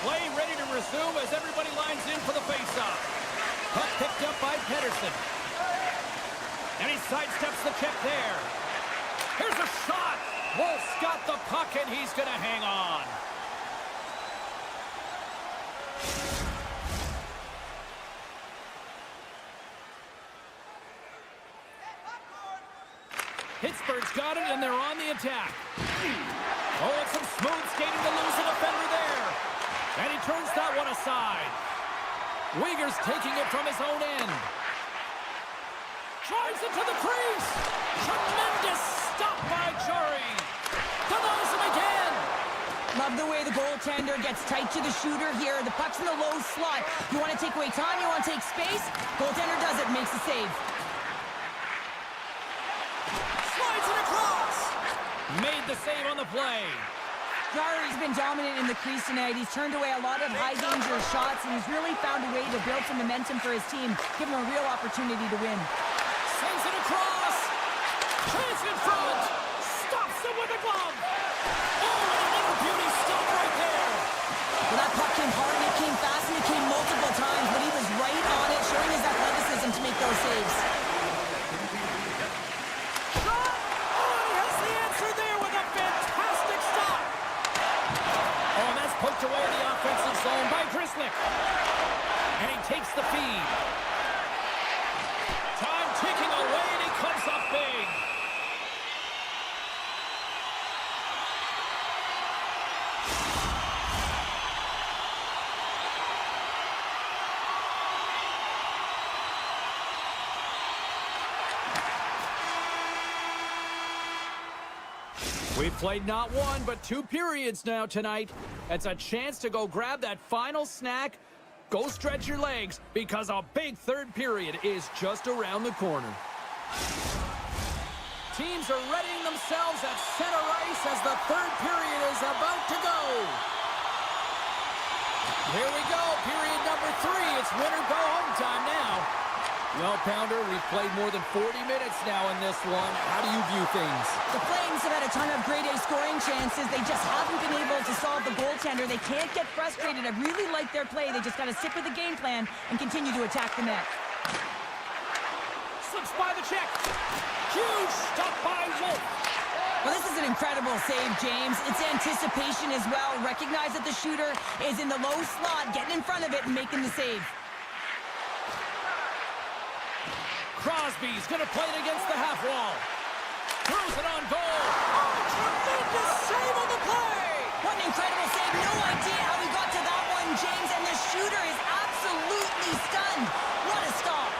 Play ready to resume as everybody lines in for the faceoff. Puck picked up by Pedersen. And he sidesteps the check there. Here's a shot. Wolf's got the puck, and he's going to hang on. Pittsburgh's got it, and they're on the attack. Oh, and some smooth skating to lose the defender there. And he turns that one aside. Uyghur's taking it from his own end. Drives it to the crease. Tremendous stop by Chari. Denies him again. Love the way the goaltender gets tight to the shooter here. The puck's in the low slot. You want to take away time, you want to take space. Goaltender does it, makes the save. Slides it across. Made the save on the play. Chari's been dominant in the crease tonight. He's turned away a lot of high-danger shots, and he's really found a way to build some momentum for his team, give him a real opportunity to win. Sends it across. Chance in front. Stops him with a glove. Oh, another beauty stop right there. Well, that puck came hard, and it came fast, and it came multiple times, but he was right on it, showing his athleticism to make those saves. Shot. Oh, he has the answer there with a fantastic stop. Oh, and that's poked away in the offensive zone by Grzelcyk. And he takes the feed. Time ticking away, and he comes up big. We've played not one, but 2 periods now tonight. It's a chance to go grab that final snack. Go stretch your legs, because a big third period is just around the corner. Teams are readying themselves at center ice as the third period is about to go. Here we go, period number 3. It's win or go home time now. Well, Pounder, we've played more than 40 minutes now in this one. How do you view things? The Flames have had a ton of grade A scoring chances. They just haven't been able to solve the goaltender. They can't get frustrated. I really like their play. They just got to stick with the game plan and continue to attack the net. Slips by the check. Huge stop by Wolf. Well, this is an incredible save, James. It's anticipation as well. Recognize that the shooter is in the low slot, getting in front of it and making the save. Crosby's going to play it against the half wall. Throws it on goal. Oh, tremendous save on the play. What an incredible save. No idea how he got to that one, James. And the shooter is absolutely stunned. What a stop.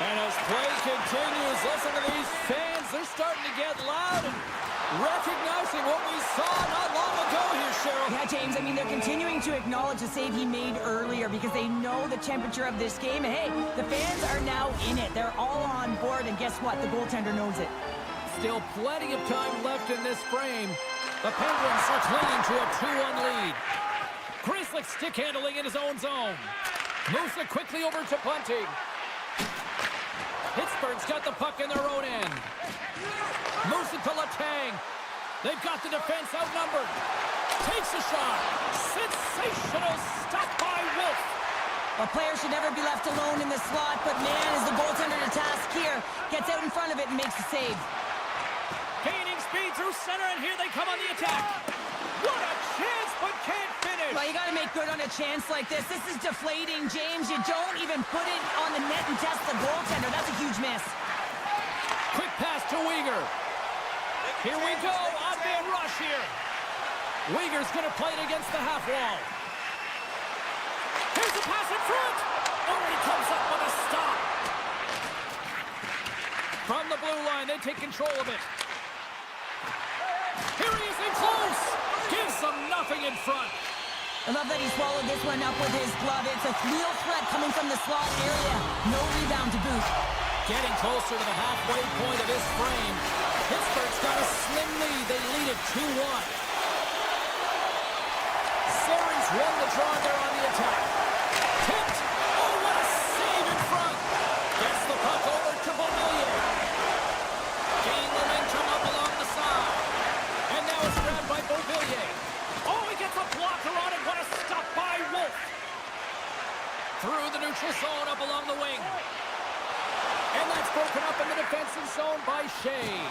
And as play continues, listen to these fans. They're starting to get loud and recognizing what we saw not long ago here, Cheryl. Yeah, James, I mean, they're continuing to acknowledge the save he made earlier because they know the temperature of this game. And, hey, the fans are now in it. They're all on board, and guess what? The goaltender knows it. Still plenty of time left in this frame. The Penguins are clinging to a 2-1 lead. Grzelcyk stick handling in his own zone. Moves it quickly over to Bunting. Pittsburgh's got the puck in their own end. Moves it to Letang. They've got the defense outnumbered. Takes a shot. Sensational stop by Wolf. A player should never be left alone in the slot, but man, is the goaltender to task here. Gets out in front of it and makes the save. Gaining speed through center, and here they come on the attack. What a chance, but can't finish. Well, you got to make good on a chance like this. This is deflating, James. You don't even put it on the net and test the goaltender. That's a huge miss. Quick pass to Uyghur. Here we go, odd-man rush here. Uyghur's going to play it against the half wall. Here's the pass in front. Oh, and he comes up with a stop. From the blue line, they take control of it. Here he is in close. Gives them nothing in front. I love that he swallowed this one up with his glove. It's a real threat coming from the slot area. No rebound to boot. Getting closer to the halfway point of this frame. Pittsburgh's got a slim lead. They lead it 2-1. Series won the draw there on the attack. Tipped. Oh, what a save in front. Gets the puck over to Beauvillier. Gain momentum up along the side. And now it's grabbed by Beauvillier. Oh, he gets a blocker on it. What a stop by Wolf. Through the neutral zone up along the wing. And that's broken up in the defensive zone by Shea.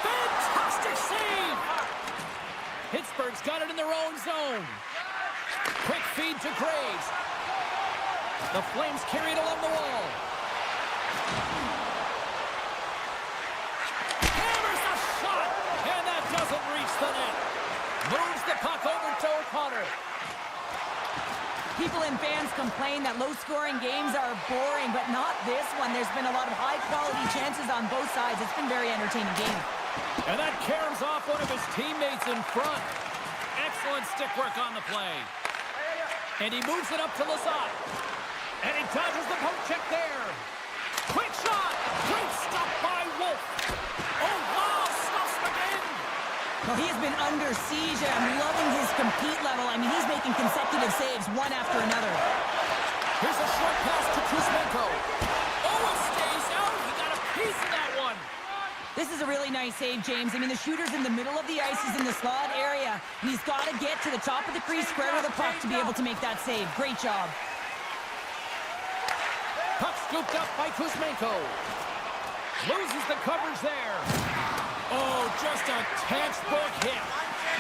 Fantastic save! Pittsburgh's got it in their own zone. Quick feed to Graves. The Flames carry it along the wall. Hammers Can't reach the net. Moves the puck over to O'Connor. People and fans complain that low-scoring games are boring, but not this one. There's been a lot of high-quality chances on both sides. It's been a very entertaining game. And that caroms off one of his teammates in front. Excellent stick work on the play. And he moves it up to Lazat. And he dodges the poke check there. Quick shot. Great stop by Wolf. Oh, wow. Stuffs again. Well, he has been under siege, and I'm loving his compete level. I mean, he's making consecutive saves one after another. Here's a short pass to Kuzmenko. Oh, it stays out. He got a piece of that one. This is a really nice save, James. I mean, the shooter's in the middle of the ice. He's in the slot area, and he's got to get to the top of the crease square with the puck to be able to make that save. Great job. Puck scooped up by Kuzmenko. Loses the coverage there. Oh, just a textbook hit.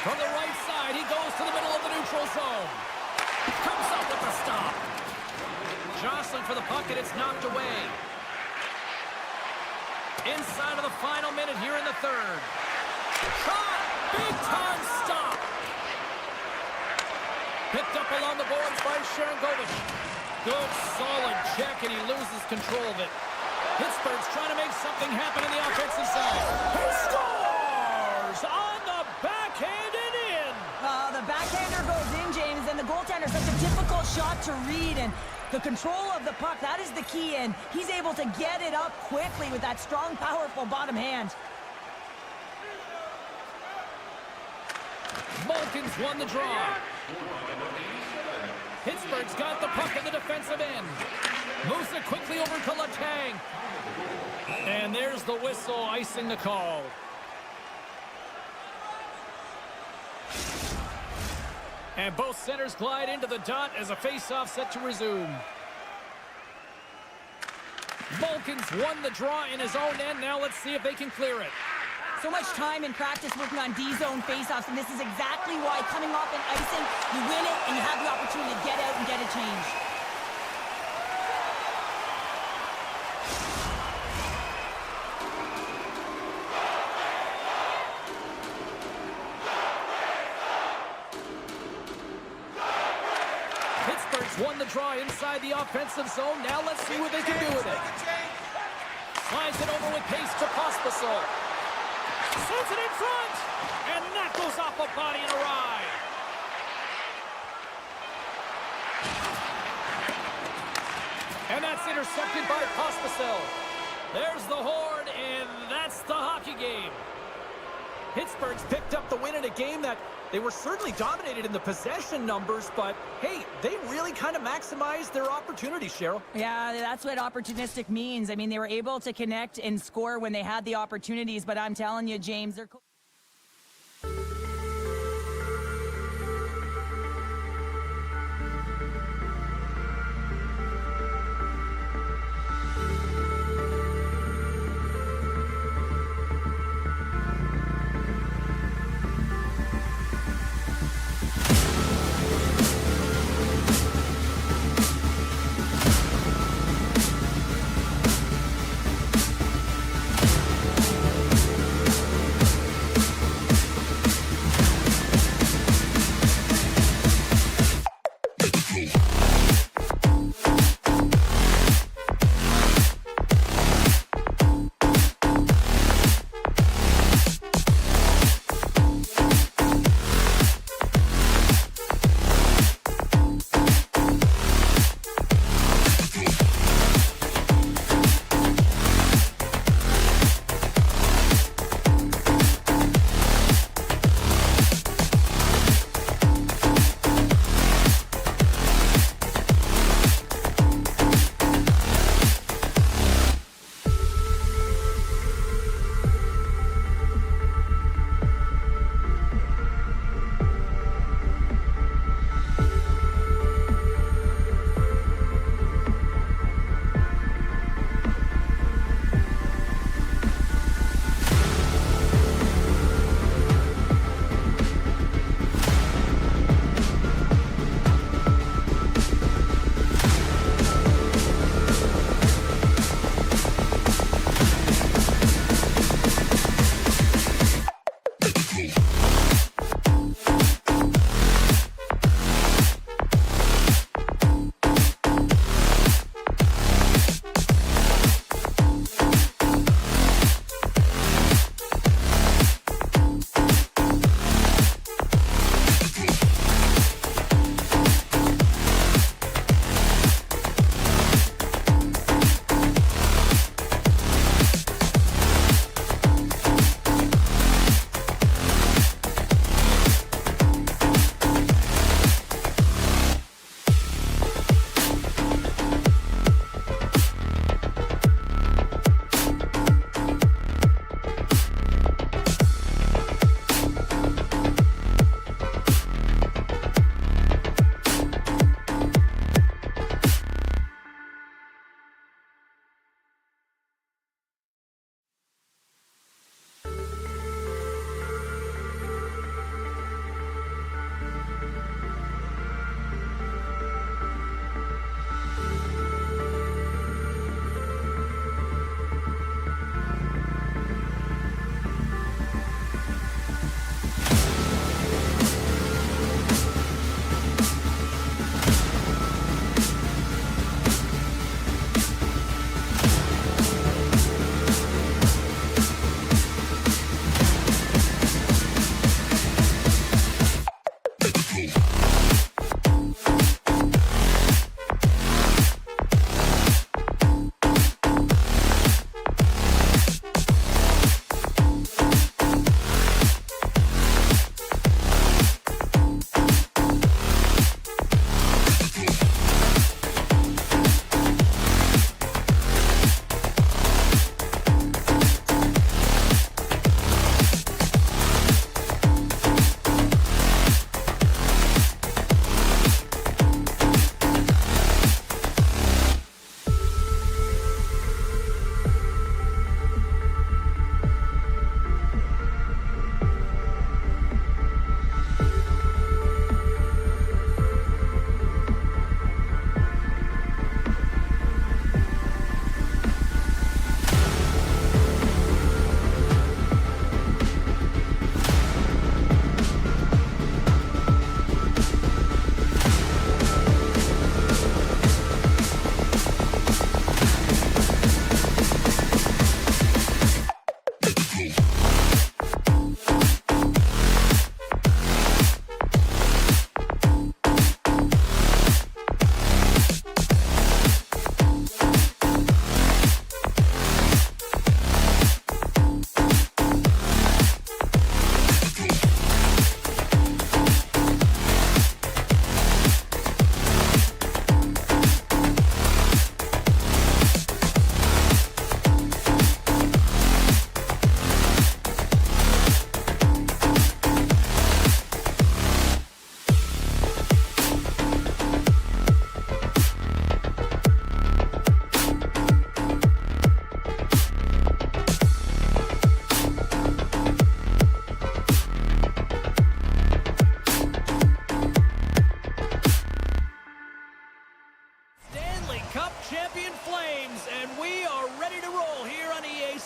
From the right side, he goes to the middle of the neutral zone. Comes up with the stop. Jostling for the puck, and it's knocked away. Inside of the final minute here in the third. Shot! Big time stop! Picked up along the boards by Sharangovich. Good, solid check, and he loses control of it. Pittsburgh's trying to make something happen in the offensive side. He scores on the backhand and in. The backhander goes in, James, and the goaltender, such a difficult shot to read, and the control of the puck, that is the key, and he's able to get it up quickly with that strong, powerful bottom hand. Malkin's won the draw. Pittsburgh's got the puck in the defensive end. Moves it quickly over to Letang. And there's the whistle, icing the call. And both centers glide into the dot as a face-off set to resume. Malkin's won the draw in his own end. Now let's see if they can clear it. So much time in practice working on D-zone face-offs, and this is exactly why coming off an icing, you win it, and you have the opportunity to get out and get a change. Pittsburgh's won the draw inside the offensive zone. Now let's see what they can do with it. Slides it over with pace to Pospisil. Sends it in front, and that goes off a body and a ride. And that's intercepted by Pospisil. There's the horn, and that's the hockey game. Pittsburgh's picked up the win in a game that they were certainly dominated in the possession numbers, but hey, they really kind of maximized their opportunities, Cheryl. Yeah, that's what opportunistic means. I mean, they were able to connect and score when they had the opportunities, but I'm telling you, James, they're...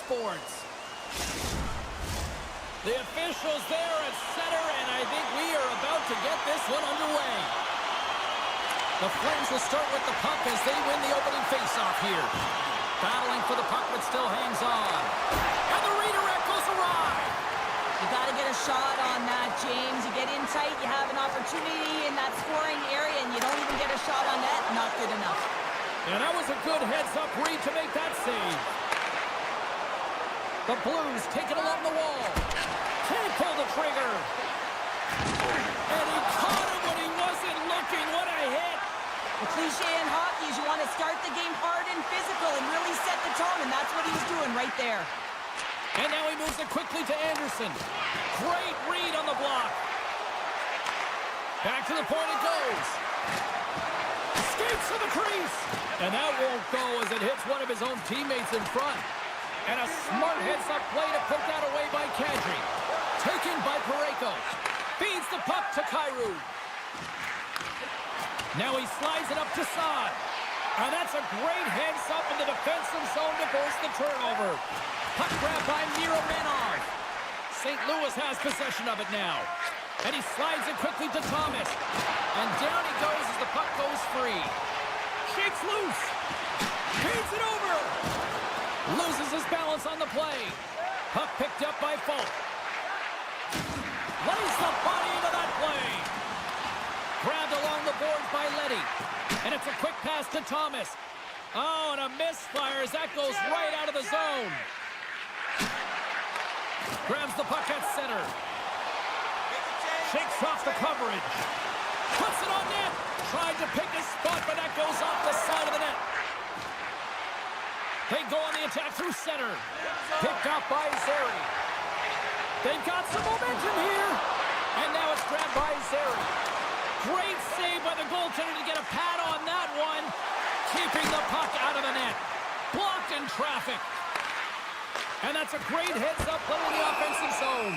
boards. The officials there at center, and I think we are about to get this one underway. The Flames will start with the puck as they win the opening faceoff here. Battling for the puck, but still hangs on. And the redirect goes awry. You got to get a shot on that, James. You get in tight, you have an opportunity in that scoring area, and you don't even get a shot on that. Not good enough. And that was a good heads-up read to make that save. The Blues take it along the wall. Can't pull the trigger. And he caught him when he wasn't looking. What a hit. The cliche in hockey is you want to start the game hard and physical and really set the tone, and that's what he was doing right there. And now he moves it quickly to Anderson. Great read on the block. Back to the point it goes. Skates to the crease. And that won't go as it hits one of his own teammates in front. And a smart heads-up play to put that away by Kadri. Taken by Parayko. Feeds the puck to Kyrou. Now he slides it up to Saad. And that's a great heads-up in the defensive zone to force the turnover. Puck grab by Miromanov. St. Louis has possession of it now. And he slides it quickly to Thomas. And down he goes as the puck goes free. Shakes loose. Feeds it over. Loses his balance on the play. Puck picked up by Falk. Lays the body into that play. Grabbed along the boards by Leddy. And it's a quick pass to Thomas. Oh, and a misfire as that goes right out of the zone. Grabs the puck at center. Shakes off the coverage. Puts it on net. Tried to pick his spot, but that goes off the side of the net. They go on the attack through center. Picked up by Zary. They've got some momentum here. And now it's grabbed by Zary. Great save by the goaltender to get a pad on that one. Keeping the puck out of the net. Blocked in traffic. And that's a great heads-up play in the offensive zone.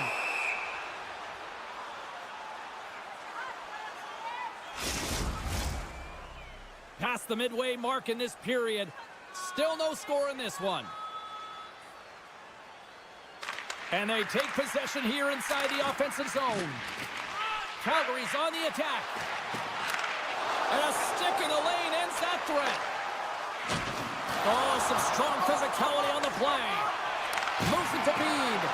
Past the midway mark in this period. Still no score in this one. And they take possession here inside the offensive zone. Calgary's on the attack. And a stick in the lane ends that threat. Oh, some strong physicality on the play. Moves it to Bede.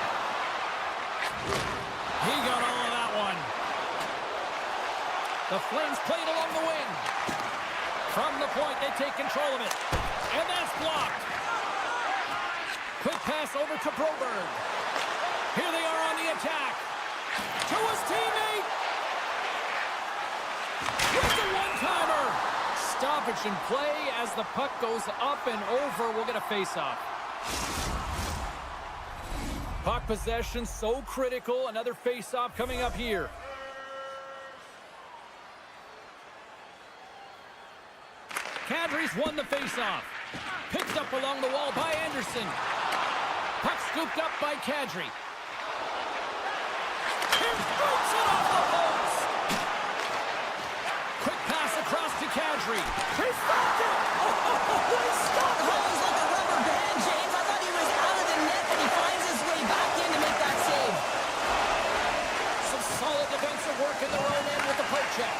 He got all of that one. The Flames played along the wing. From the point, they take control of it. And that's blocked. Quick pass over to Broberg. Here they are on the attack. To his teammate. With the one-timer. Stoppage in play as the puck goes up and over. We'll get a face-off. Puck possession so critical. Another face-off coming up here. Kadri's won the face-off. Picked up along the wall by Anderson. Puck scooped up by Kadri. He breaks it off the post. Quick pass across to Kadri. He stopped it. He stopped Holmes like a rubber band, James. I thought he was out of the net, and he finds his way back in to make that save. Some solid defensive work in their own end with the poke check.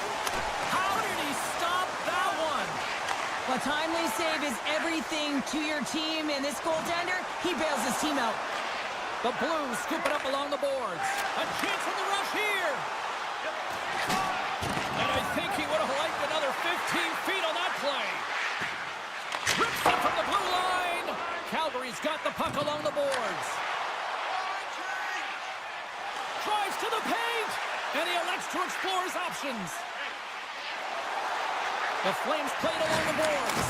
How did he stop that one? A timely save is everything to your team, and this goaltender, he bails his team out. The Blues scoop it up along the boards. A chance for the rush here. And I think he would have liked another 15 feet on that play. Rips it from the blue line. Calgary's got the puck along the boards. Drives to the paint. And he elects to explore his options. The Flames played along the boards.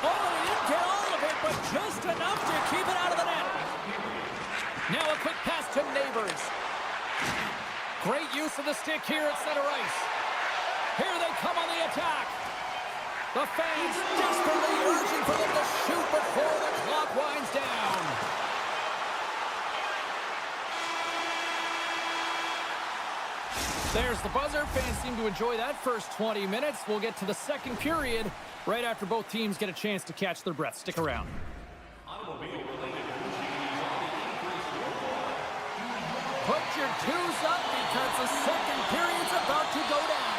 Oh, he didn't get all of it, but just enough to keep it out of the net. Now a quick pass to Neighbors. Great use of the stick here at center ice. Here they come on the attack. The fans desperately urging for them to shoot before the clock winds down. There's the buzzer. Fans seem to enjoy that first 20 minutes. We'll get to the second period right after both teams get a chance to catch their breath. Stick around. Automobile-related news your twos up because the second period's about to go down.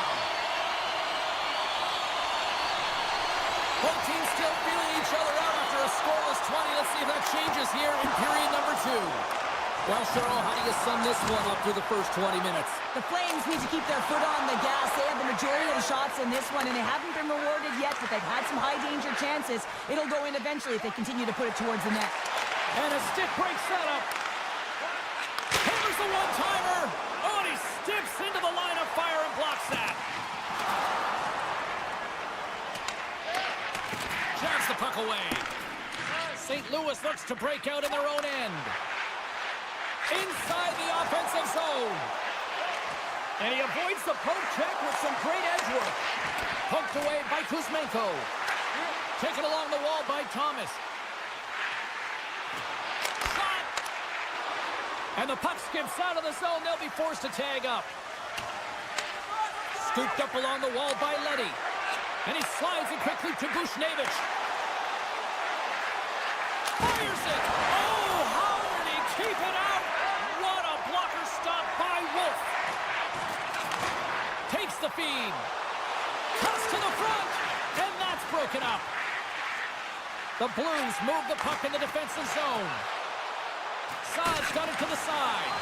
Both teams still feeling each other out after a scoreless 20. Let's see if that changes here in period number 2. Well, Cheryl, how do you sum this one up through the first 20 minutes? The Flames need to keep their foot on the gas. They have the majority of the shots in this one, and they haven't been rewarded yet, but they've had some high-danger chances. It'll go in eventually if they continue to put it towards the net. And a stick break setup. Hammers the one-timer. Oh, and he steps into the line of fire and blocks that. Jabs the puck away. St. Louis looks to break out in their own end. Inside the offensive zone. And he avoids the poke check with some great edge work. Poked away by Kuzmenko. Taken along the wall by Thomas. Shot! And the puck skips out of the zone. They'll be forced to tag up. Scooped up along the wall by Leddy. And he slides it quickly to Buchnevich. Fires it! Oh, how did he keep it out? What a blocker stop by Wolf. Takes the feed. Cuts to the front. And that's broken up. The Blues move the puck in the defensive zone. Saad's got it to the side.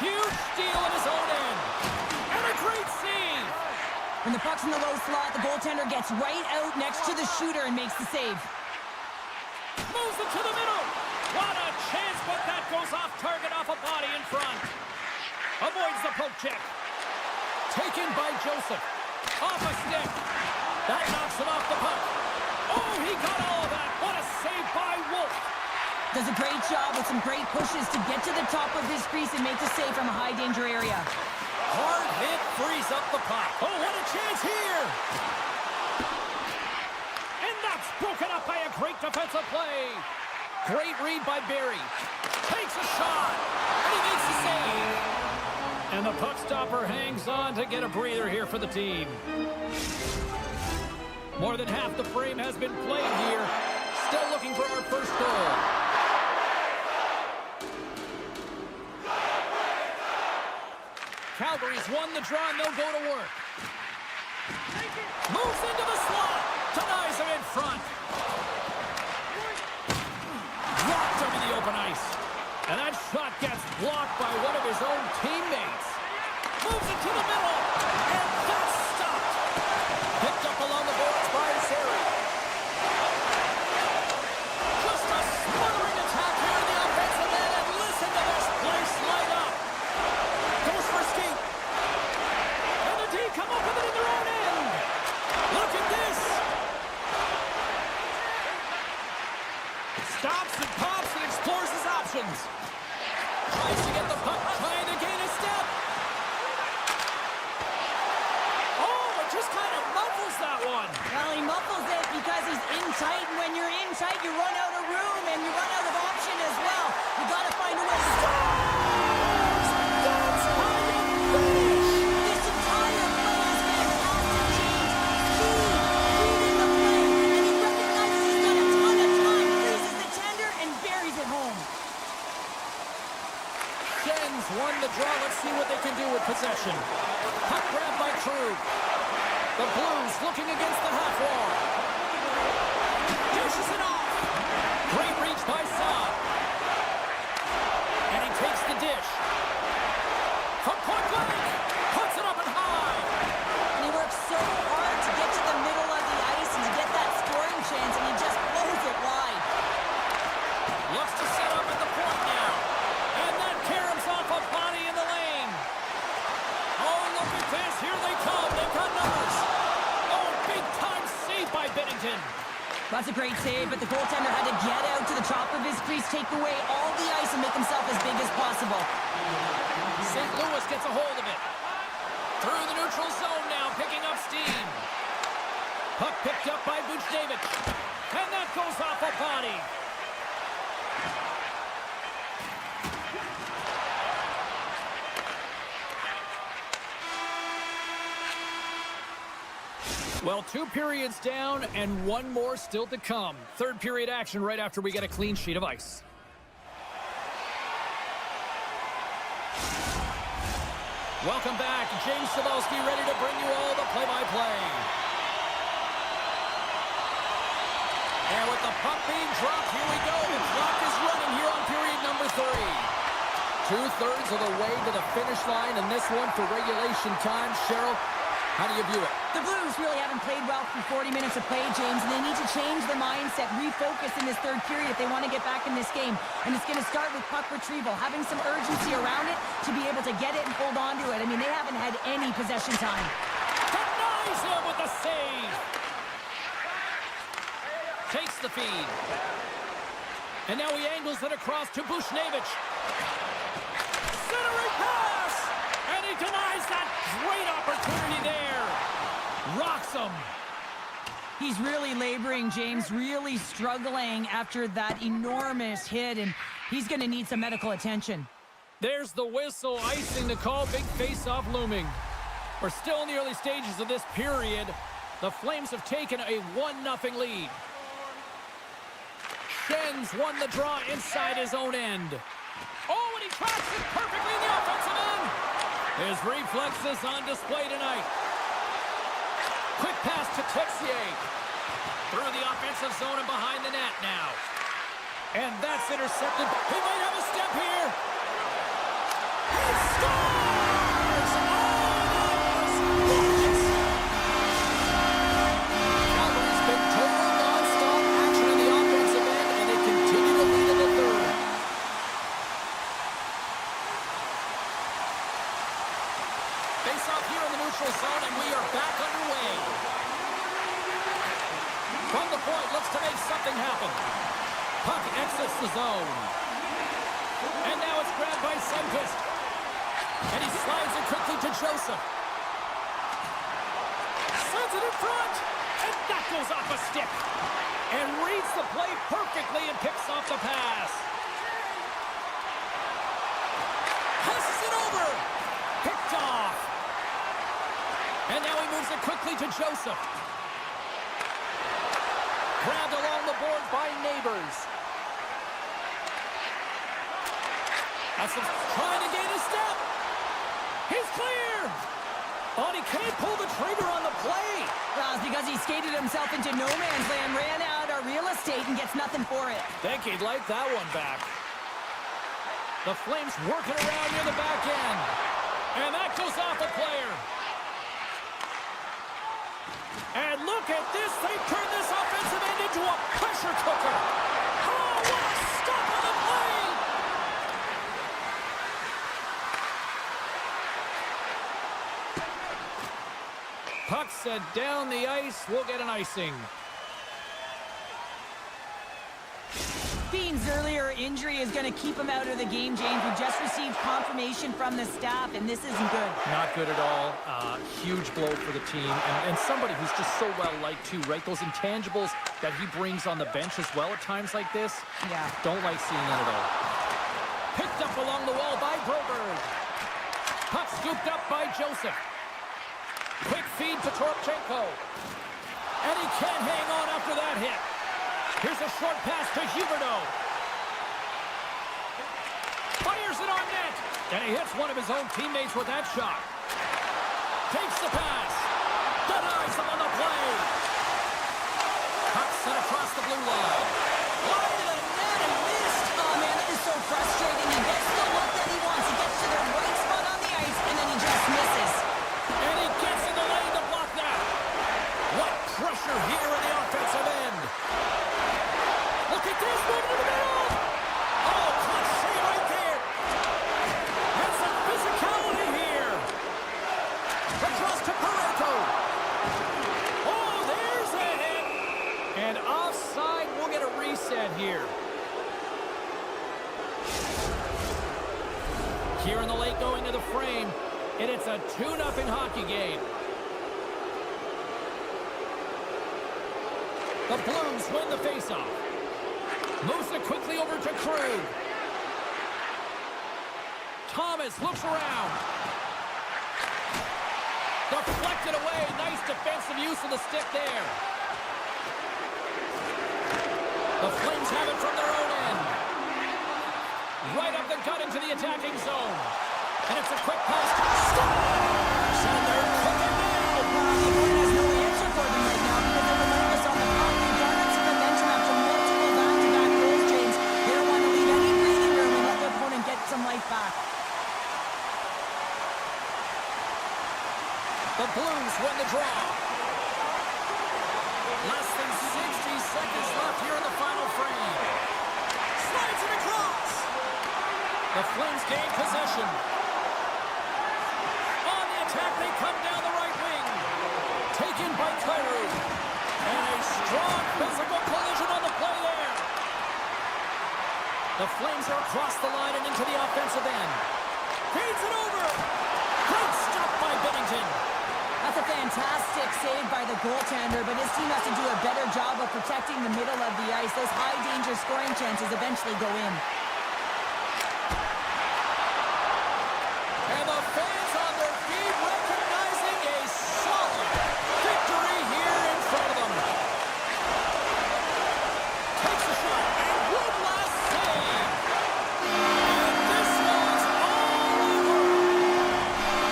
Huge steal in his own end. And a great save. When the puck's in the low slot, the goaltender gets right out next to the shooter and makes the save. Moves it to the middle. What a chance, but that goes off target off a body in front. Avoids the poke check. Taken by Joseph. Off a stick. That knocks him off the puck. Oh, he got all of that. What a save by Wolf. Does a great job with some great pushes to get to the top of his crease and make the save from a high-danger area. Hard hit frees up the puck. Oh, what a chance here. And that's broken up by a great defensive play. Great read by Barry. Takes a shot. And he makes the save. And the puck stopper hangs on to get a breather here for the team. More than half the frame has been played here. Still looking for our first goal. Calgary's won the draw and they'll go to work. Moves into the slot. Denies him in front. Dropped him in the open ice. And that shot gets blocked by one of his own teammates. Moves it to the middle. And that's stopped. Picked up along the boards by Sari. Just a smothering attack here in the offensive end. And listen to this place light up. Goes for skate. And the D come up with it in their own end. Look at this. Stops and pops and explores his options. Tries to get the puck, trying to gain a step. Oh, it just kind of muffles that one. Well, he muffles it because he's in tight, and when you're in tight, you run out of room, and you run out of option as well. You got to find a way to stop. That's how you finish. This entire play is fantastic, James. Speed, reading the play, and he recognizes he's got a ton of time, freezes the tender, and buries it home. Sens won the draw. Let's see what they can do with possession. Puck grab by Krug. The Blues looking against the half wall. Dishes it off. Great reach by Saad. And he takes the dish. From point blank. Puts it up and high. And he works so hard to get to the middle of the ice and to get that scoring chance, and he just blows it wide. Looks to set up at the point now. And that caroms off a body in the lane. Oh, look at this. Here they come. They've got numbers. Oh, big time save by Bennington. That's a great save, but the goaltender had to get out to the top of his crease, take away all the ice, and make himself as big as possible. St. Louis gets a hold of it. Through the neutral zone now, picking up steam. Puck picked up by Buchnevich. And that goes off a body. Well, 2 periods down and 1 more still to come. Third period action right after we get a clean sheet of ice. Welcome back. James Cebulski ready to bring you all the play-by-play. And with the puck being dropped, here we go. The clock is running here on period number 3. 2/3 of the way to the finish line, and this one for regulation time. Cheryl, how do you view it? The Blues really haven't played well for 40 minutes of play, James, and they need to change their mindset, refocus in this third period if they want to get back in this game. And it's going to start with puck retrieval, having some urgency around it to be able to get it and hold on to it. I mean, they haven't had any possession time. Denies him with the save. Takes the feed. And now he angles it across to Bushnevich. Centering pass! And he denies that great opportunity there. Rocks him. He's really laboring, James, really struggling after that enormous hit, and he's going to need some medical attention. There's the whistle, icing the call, big face-off looming. We're still in the early stages of this period. The Flames have taken a 1-0 lead. Schenns won the draw inside his own end. Oh, and he tracks it perfectly in the offensive end. His reflexes on display tonight. Quick pass to Texier. Through the offensive zone and behind the net now. And that's intercepted. He might have a step here. He scores! Calgary's been total non-stop action in the offensive end, and they continue to lead in the third. Face off here in the neutral zone, and we are back underway. From the point, looks to make something happen. Puck exits the zone. And now it's grabbed by Sundqvist. And he slides it quickly to Joseph. Sends it in front. And that goes off a stick. And reads the play perfectly and picks off the pass. Passes it over. Picked off. And now he moves it quickly to Joseph. Grabbed along the board by Neighbors. That's trying to gain a step. He's clear. But he can't pull the trigger on the play. Well, it's because he skated himself into no man's land, ran out of real estate, and gets nothing for it. Think he'd like that one back. The Flames working around near the back end. And that goes off a player. And look at this. They've turned this offensive end into a pressure cooker. Oh, what a stop on the play. Puck set down the ice. We'll get an icing. Bean's earlier injury is going to keep him out of the game, James. We just received confirmation from the staff, and this isn't good. Not good at all. Huge blow for the team. And somebody who's just so well-liked, too, right? Those intangibles that he brings on the bench as well at times like this. Yeah. Don't like seeing it at all. Picked up along the wall by Broberg. Puck scooped up by Joseph. Quick feed to Toropchenko. And he can't hang on after that hit. Here's a short pass to Huberdeau. Fires it on net. And he hits one of his own teammates with that shot. Takes the pass. Denies him on the play. Puck sent across the blue line. Wide of the net and missed. Oh, man, that is so frustrating. He gets the look that he wants. He gets to the right spot on the ice, and then he just misses. And he gets in the lane to block that. What pressure here in the offensive end. Look at this, one in the middle. Oh, clutch save right there. And some physicality here. Across to Pareto. Oh, there's a hit. And offside, we'll get a reset here. Here in the late going to the frame, and it's a 2-0 hockey game. The Blues win the faceoff. Moves it quickly over to Krug. Thomas looks around. Deflected away. Nice defensive use of the stick there. The Flames have it from their own end. Right up the gut into the attacking zone. And it's a quick pass. Scores! And they're cooking now. The opponent has no answer for them right now because they're relentless on the puck. They've garnered some momentum after multiple back-to-back goals, James. They don't want to leave any breathing room and let their opponent get some life back. The Blues win the draw. Less than 60 seconds left here in the final frame. Slides it across. The Flames gain possession. On the attack, they come down the right wing. Taken by Calgary. And a strong physical collision on the play there. The Flames are across the line and into the offensive end. Feeds it over. Great stop by Bennington. That's a fantastic save by the goaltender, but his team has to do a better job of protecting the middle of the ice. Those high-danger scoring chances eventually go in. And the fans on their feet recognizing a solid victory here in front of them. Takes a shot and one last save. And this one's all over.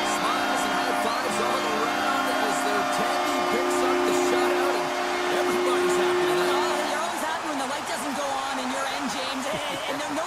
Smiles and high fives all around as their Tandy picks up the shutout and everybody's happy tonight. You're always happy when the light doesn't go on in your end, James. And no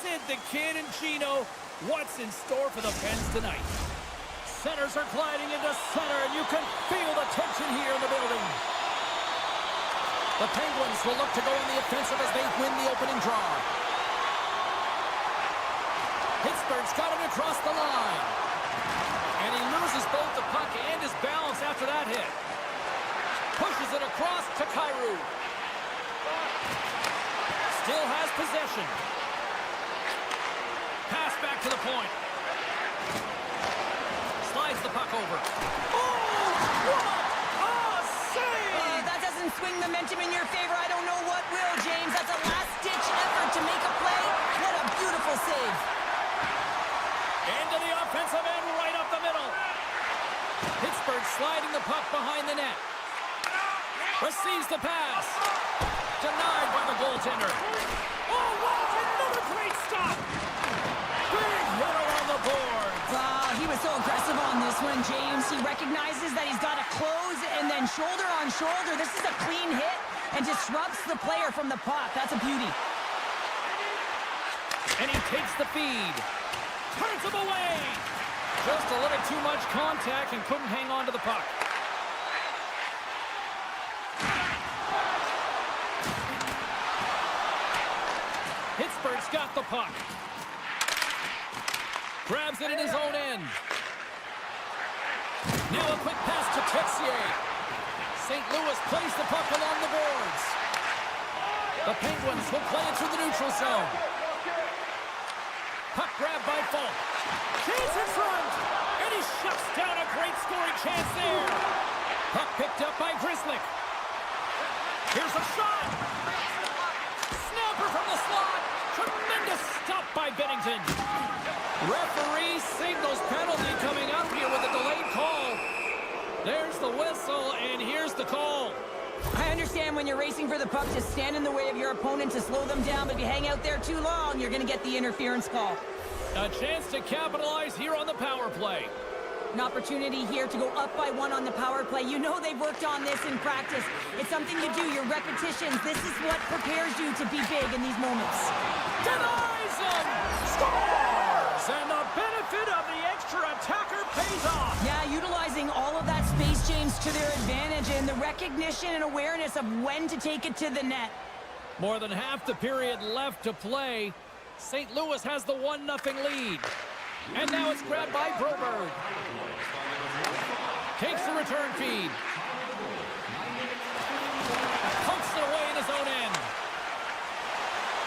Sid the Kid and Chino, what's in store for the Pens tonight? Centers are gliding into center, and you can feel the tension here in the building. The Penguins will look to go on the offensive as they win the opening draw. Pittsburgh's got it across the line. And he loses both the puck and his balance after that hit. Pushes it across to Kyrou. Still has possession. Pass back to the point. Slides the puck over. Oh, what a save! That doesn't swing the momentum in your favor. I don't know what will, James. That's a last-ditch effort to make a play. What a beautiful save. Into the offensive end, right up the middle. Pittsburgh sliding the puck behind the net. Receives the pass. Denied by the goaltender. Oh, wow, another great stop! Big hit around the board. Wow, he was so aggressive on this one, James. He recognizes that he's got to close and then shoulder on shoulder. This is a clean hit and disrupts the player from the puck. That's a beauty. And he takes the feed. Turns him away. Just a little too much contact and couldn't hang on to the puck. Pittsburgh's got the puck. Grabs it in his own end. Now a quick pass to Texier. St. Louis plays the puck along the boards. The Penguins will play it through the neutral zone. Puck grabbed by Falk. Chase in front. And he shuts down a great scoring chance there. Puck picked up by Grzelcyk. Here's a shot. Snapper from the slot. Tremendous stop by Bennington. Referee signals penalty coming up here with a delayed call. There's the whistle, and here's the call. I understand when you're racing for the puck to stand in the way of your opponent to slow them down, but if you hang out there too long, you're going to get the interference call. A chance to capitalize here on the power play. An opportunity here to go up by one on the power play. You know they've worked on this in practice. It's something you do, your repetitions. This is what prepares you to be big in these moments. Denies him! Scores! And the benefit of the extra attacker pays off. Yeah, utilizing all of that space, James, to their advantage, and the recognition and awareness of when to take it to the net. More than half the period left to play. St. Louis has the 1-0 lead. And now it's grabbed by Broberg. Takes the return feed. Pumps it away in his own end.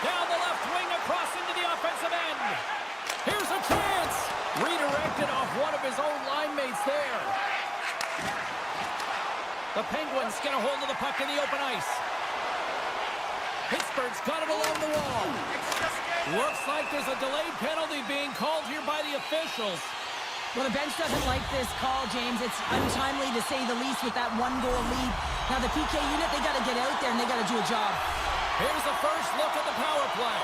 Down the left wing across into the offensive end. Here's a chance. Redirected off one of his own line mates there. The Penguins get a hold of the puck in the open ice. Pittsburgh's got it along the wall. Looks like there's a delayed penalty being called here by the officials. Well, the bench doesn't like this call, James. It's untimely to say the least with that one-goal lead. Now, the PK unit, they got to get out there and they got to do a job. Here's the first look at the power play.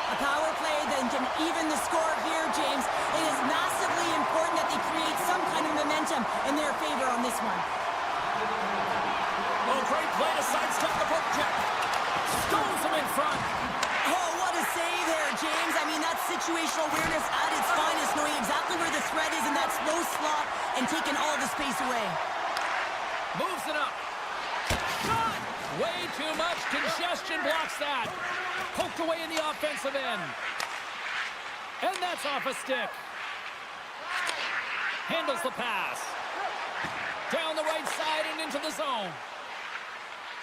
A power play that can even the score here, James. It is massively important that they create some kind of momentum in their favor on this one. Oh, great play to sidestep the poke check. Stones him in front. Oh, what a save there, James. I mean, that's situational awareness at its finest, knowing exactly where the threat is in that slow slot and taking all the space away. Moves it up. Shot! Way too much congestion blocks that. Poked away in the offensive end. And that's off a stick. Handles the pass. Down the right side and into the zone.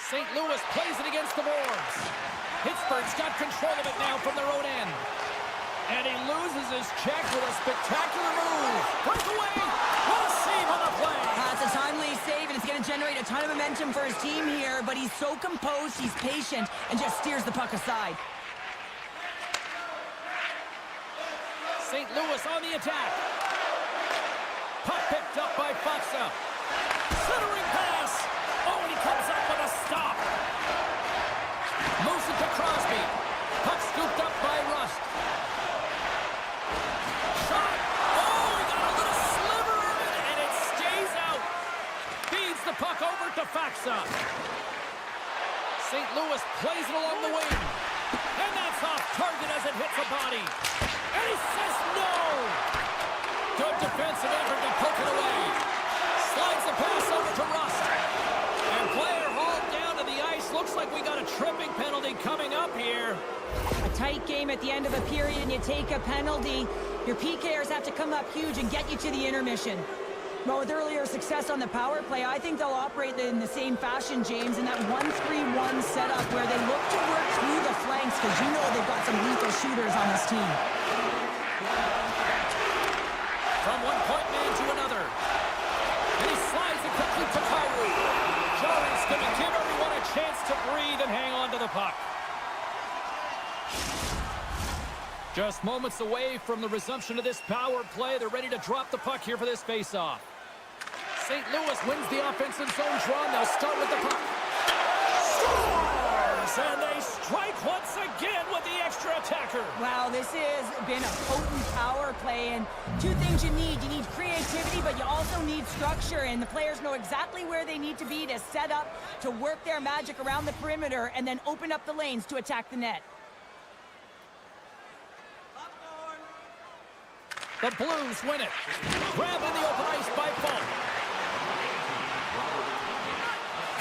St. Louis plays it against the boards. Pittsburgh's got control of it now from their own end. And he loses his check with a spectacular move. Breakaway! What a save on the play! That's a timely save, and it's going to generate a ton of momentum for his team here, but he's so composed, he's patient, and just steers the puck aside. St. Louis on the attack. Puck picked up by Faksa. Centering pass. Oh, and he comes up with a stop. Moves it to Crosby. Puck scooped up by Rust. Shot. Oh, he got a little sliver of it, and it stays out. Feeds the puck over to Faksa. St. Louis plays it along the wing. And that's off target as it hits a body. And he says no. Good defensive effort to poke it away. Slides the pass over to Rust. And player hauled down to the ice. Looks like we got a tripping penalty coming up here. A tight game at the end of a period and you take a penalty. Your PKers have to come up huge and get you to the intermission. Well, with earlier success on the power play, I think they'll operate in the same fashion, James, in that 1-3-1 setup where they look to work through the flanks because you know they've got some lethal shooters on this team. From one point man to another. And he slides it quickly to Calgary. Jones going to give everyone a chance to breathe and hang on to the puck. Just moments away from the resumption of this power play. They're ready to drop the puck here for this face-off. St. Louis wins the offensive zone draw. They'll start with the puck. Scores! And they strike once again with the extra attacker. Wow, this has been a potent power play, and two things you need. You need creativity, but you also need structure, and the players know exactly where they need to be to set up, to work their magic around the perimeter, and then open up the lanes to attack the net. The Blues win it. Grab in the open ice by Falk.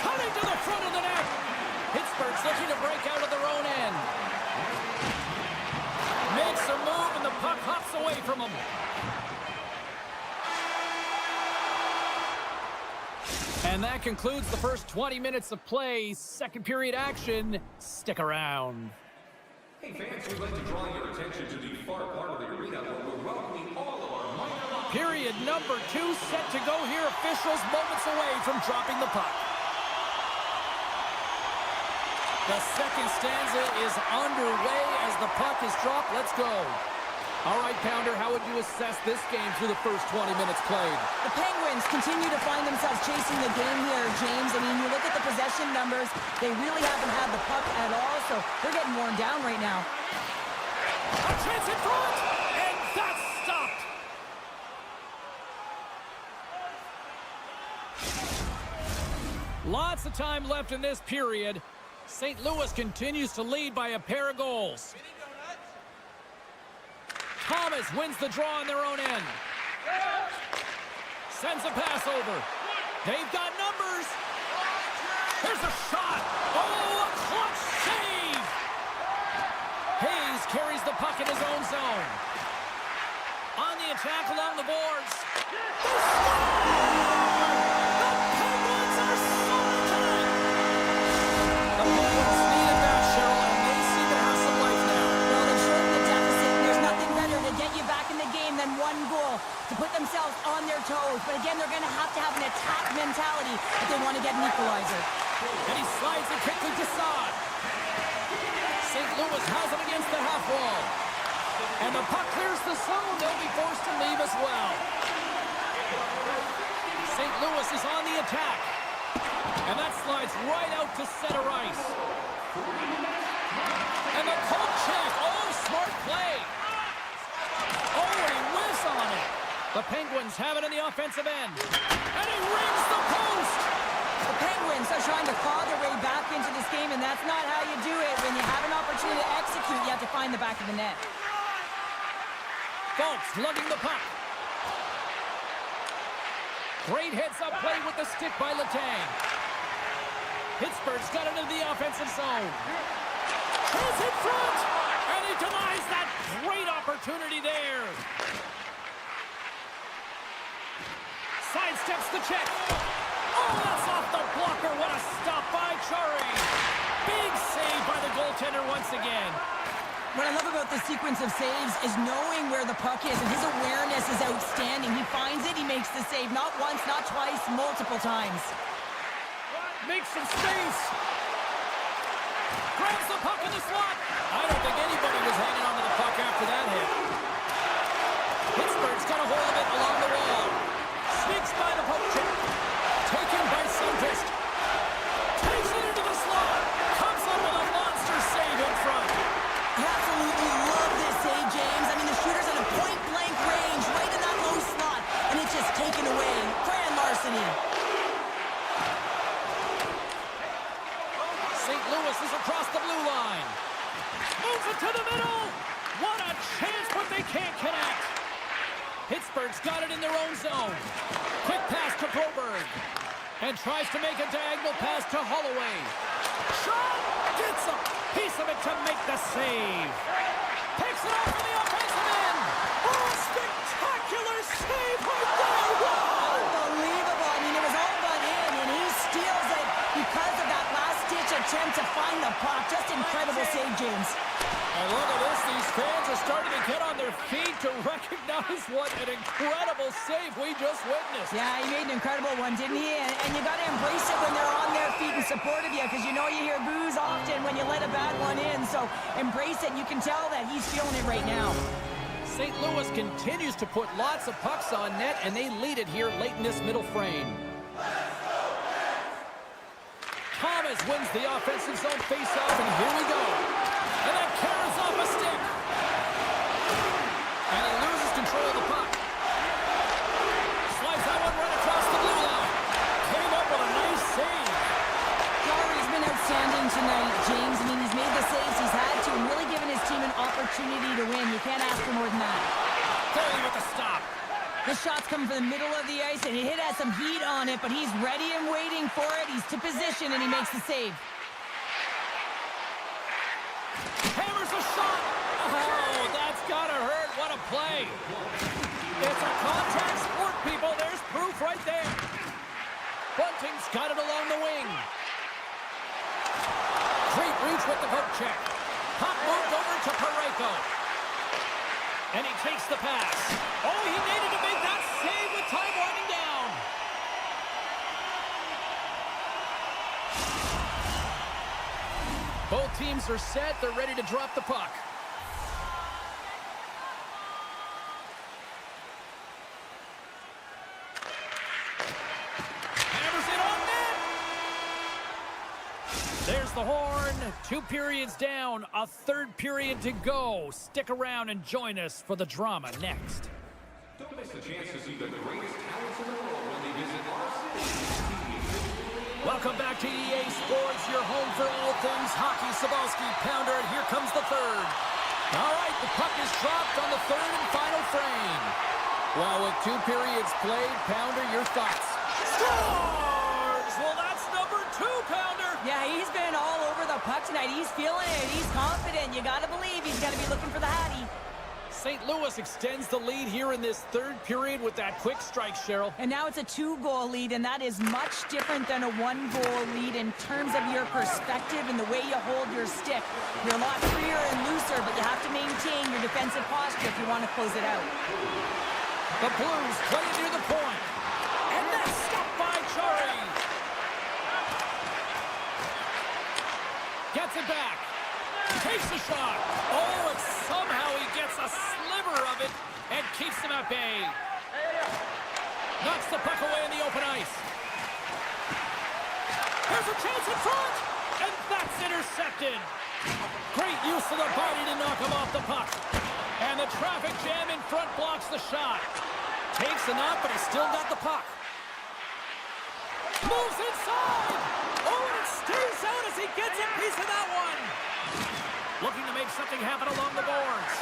Cutting to the front of the net. Pittsburgh's looking to break out of their own end. Makes a move and the puck hops away from him. And that concludes the first 20 minutes of play. Second period action. Stick around. Hey fans, we'd like to draw your attention to the far part of the arena where we're welcoming all of our minor... Period number 2 set to go here. Officials moments away from dropping the puck. The second stanza is underway as the puck is dropped. Let's go. All right, Pounder, how would you assess this game through the first 20 minutes played? The Penguins continue to find themselves chasing the game here, James. I mean, you look at the possession numbers, they really haven't had the puck at all, so they're getting worn down right now. A chance in front, and that's stopped. Lots of time left in this period. St. Louis continues to lead by a pair of goals. Thomas wins the draw on their own end. Sends a pass over. They've got numbers. Here's a shot. Oh, a clutch save. Hayes carries the puck in his own zone. On the attack along the boards. They score! The Penguins are sorted! The Penguins needed that, Cheryl, and they seem to have some life now. Well, they've shortened the deficit. There's nothing better to get you back in the game than one goal to put themselves on their toes. But again, they're going to have an attack mentality if they want to get an equalizer. And he slides it quickly to Saad. St. Louis has it against the half wall. And the puck clears the zone. They'll be forced to leave as well. St. Louis is on the attack. And that slides right out to center ice. And the poke check. Oh, smart play. Oh, and he whiffs on it. The Penguins have it in the offensive end. And he rings the post. The Penguins are trying to claw their way back into this game, and that's not how you do it. When you have an opportunity to execute, you have to find the back of the net. Fultz lugging the puck. Great heads-up play with the stick by Letang. Pittsburgh's got it into the offensive zone. He's in front, and he denies that great opportunity there. Sidesteps the check. Oh, that's off the blocker. What a stop by Chari. Big save by the goaltender once again. What I love about this sequence of saves is knowing where the puck is, and his awareness is outstanding. He finds it, he makes the save. Not once, not twice, multiple times. Makes some space. Grabs the puck in the slot. I don't think anybody was hanging on to the puck after that hit. Pittsburgh's got a hold of it along the wall. Sneaks by the poke check. Taken by Sundqvist. Takes it into the slot. Comes up with a monster save in front. I absolutely love this save, James. I mean, the shooter's at a point-blank range, right in that low slot, and it's just taken away. Grand larceny. St. Louis is across the blue line. Moves it to the middle. What a chance, but they can't connect. Pittsburgh's got it in their own zone. Quick pass to Broberg. And tries to make a diagonal pass to Holloway. Shot! Gets a piece of it to make the save. Picks it off from the offensive end. Oh, spectacular save right there. Wow! Unbelievable. I mean, it was all but in, and he steals it because of that last-ditch attempt to find the puck. Just incredible save, James. And look at this. These fans are starting to get on their feet to recognize what an incredible save we just witnessed. Yeah, he made an incredible one, didn't he? And you got to embrace it when they're on their feet in support of you, because you know you hear boos often when you let a bad one in. So embrace it. You can tell that he's feeling it right now. St. Louis continues to put lots of pucks on net, and they lead it here late in this middle frame. Thomas wins the offensive zone faceoff, and here we go. And that carries off a stick. And he loses control of the puck. Slides that one right across the blue line. Came up with a nice save. Calgary's been outstanding tonight, James. I mean, he's made the saves he's had to and really given his team an opportunity to win. You can't ask for more than that. Foley with the stop. The shot's coming from the middle of the ice, and he has some heat on it, but he's ready and waiting for it. He's to position, and he makes the save. Hammers a shot. Oh, that's gotta hurt. What a play. It's a contact sport, people. There's proof right there. Bunting's got it along the wing. Great reach with the poke check. Puck moved over to Parayko. And he takes the pass. Oh, he needed to make that save with time winding down. Both teams are set. They're ready to drop the puck. Hammers it on net. There's the horn. 2 periods down. A third period to go. Stick around and join us for the drama next. Don't miss the chance to see the greatest talents in the world when they visit our city. Welcome back to EA Sports, your home for all things hockey. Sabalski, Pounder, and here comes the third. All right, the puck is dropped on the third and final frame. Well, with 2 periods played, Pounder, your thoughts? Scores! Well, that's number 2, Pounder. Yeah, he's been all over the puck tonight. He's feeling it. He's confident. You got to believe he's got to be looking for the Hattie. St. Louis extends the lead here in this third period with that quick strike, Cheryl. And now it's a 2-goal lead, and that is much different than a 1-goal lead in terms of your perspective and the way you hold your stick. You're a lot freer and looser, but you have to maintain your defensive posture if you want to close it out. The Blues play it near the point. And that's stopped by Chari. Gets it back. Takes the shot. Oh, and somehow he gets a sliver of it and keeps them at bay. Knocks the puck away in the open ice. There's a chance in front, and that's intercepted. Great use of the body to knock him off the puck. And the traffic jam in front blocks the shot. Takes a knock, but he's still got the puck. Moves inside. Oh, and it stays out as he gets a piece of that one. Looking to make something happen along the boards.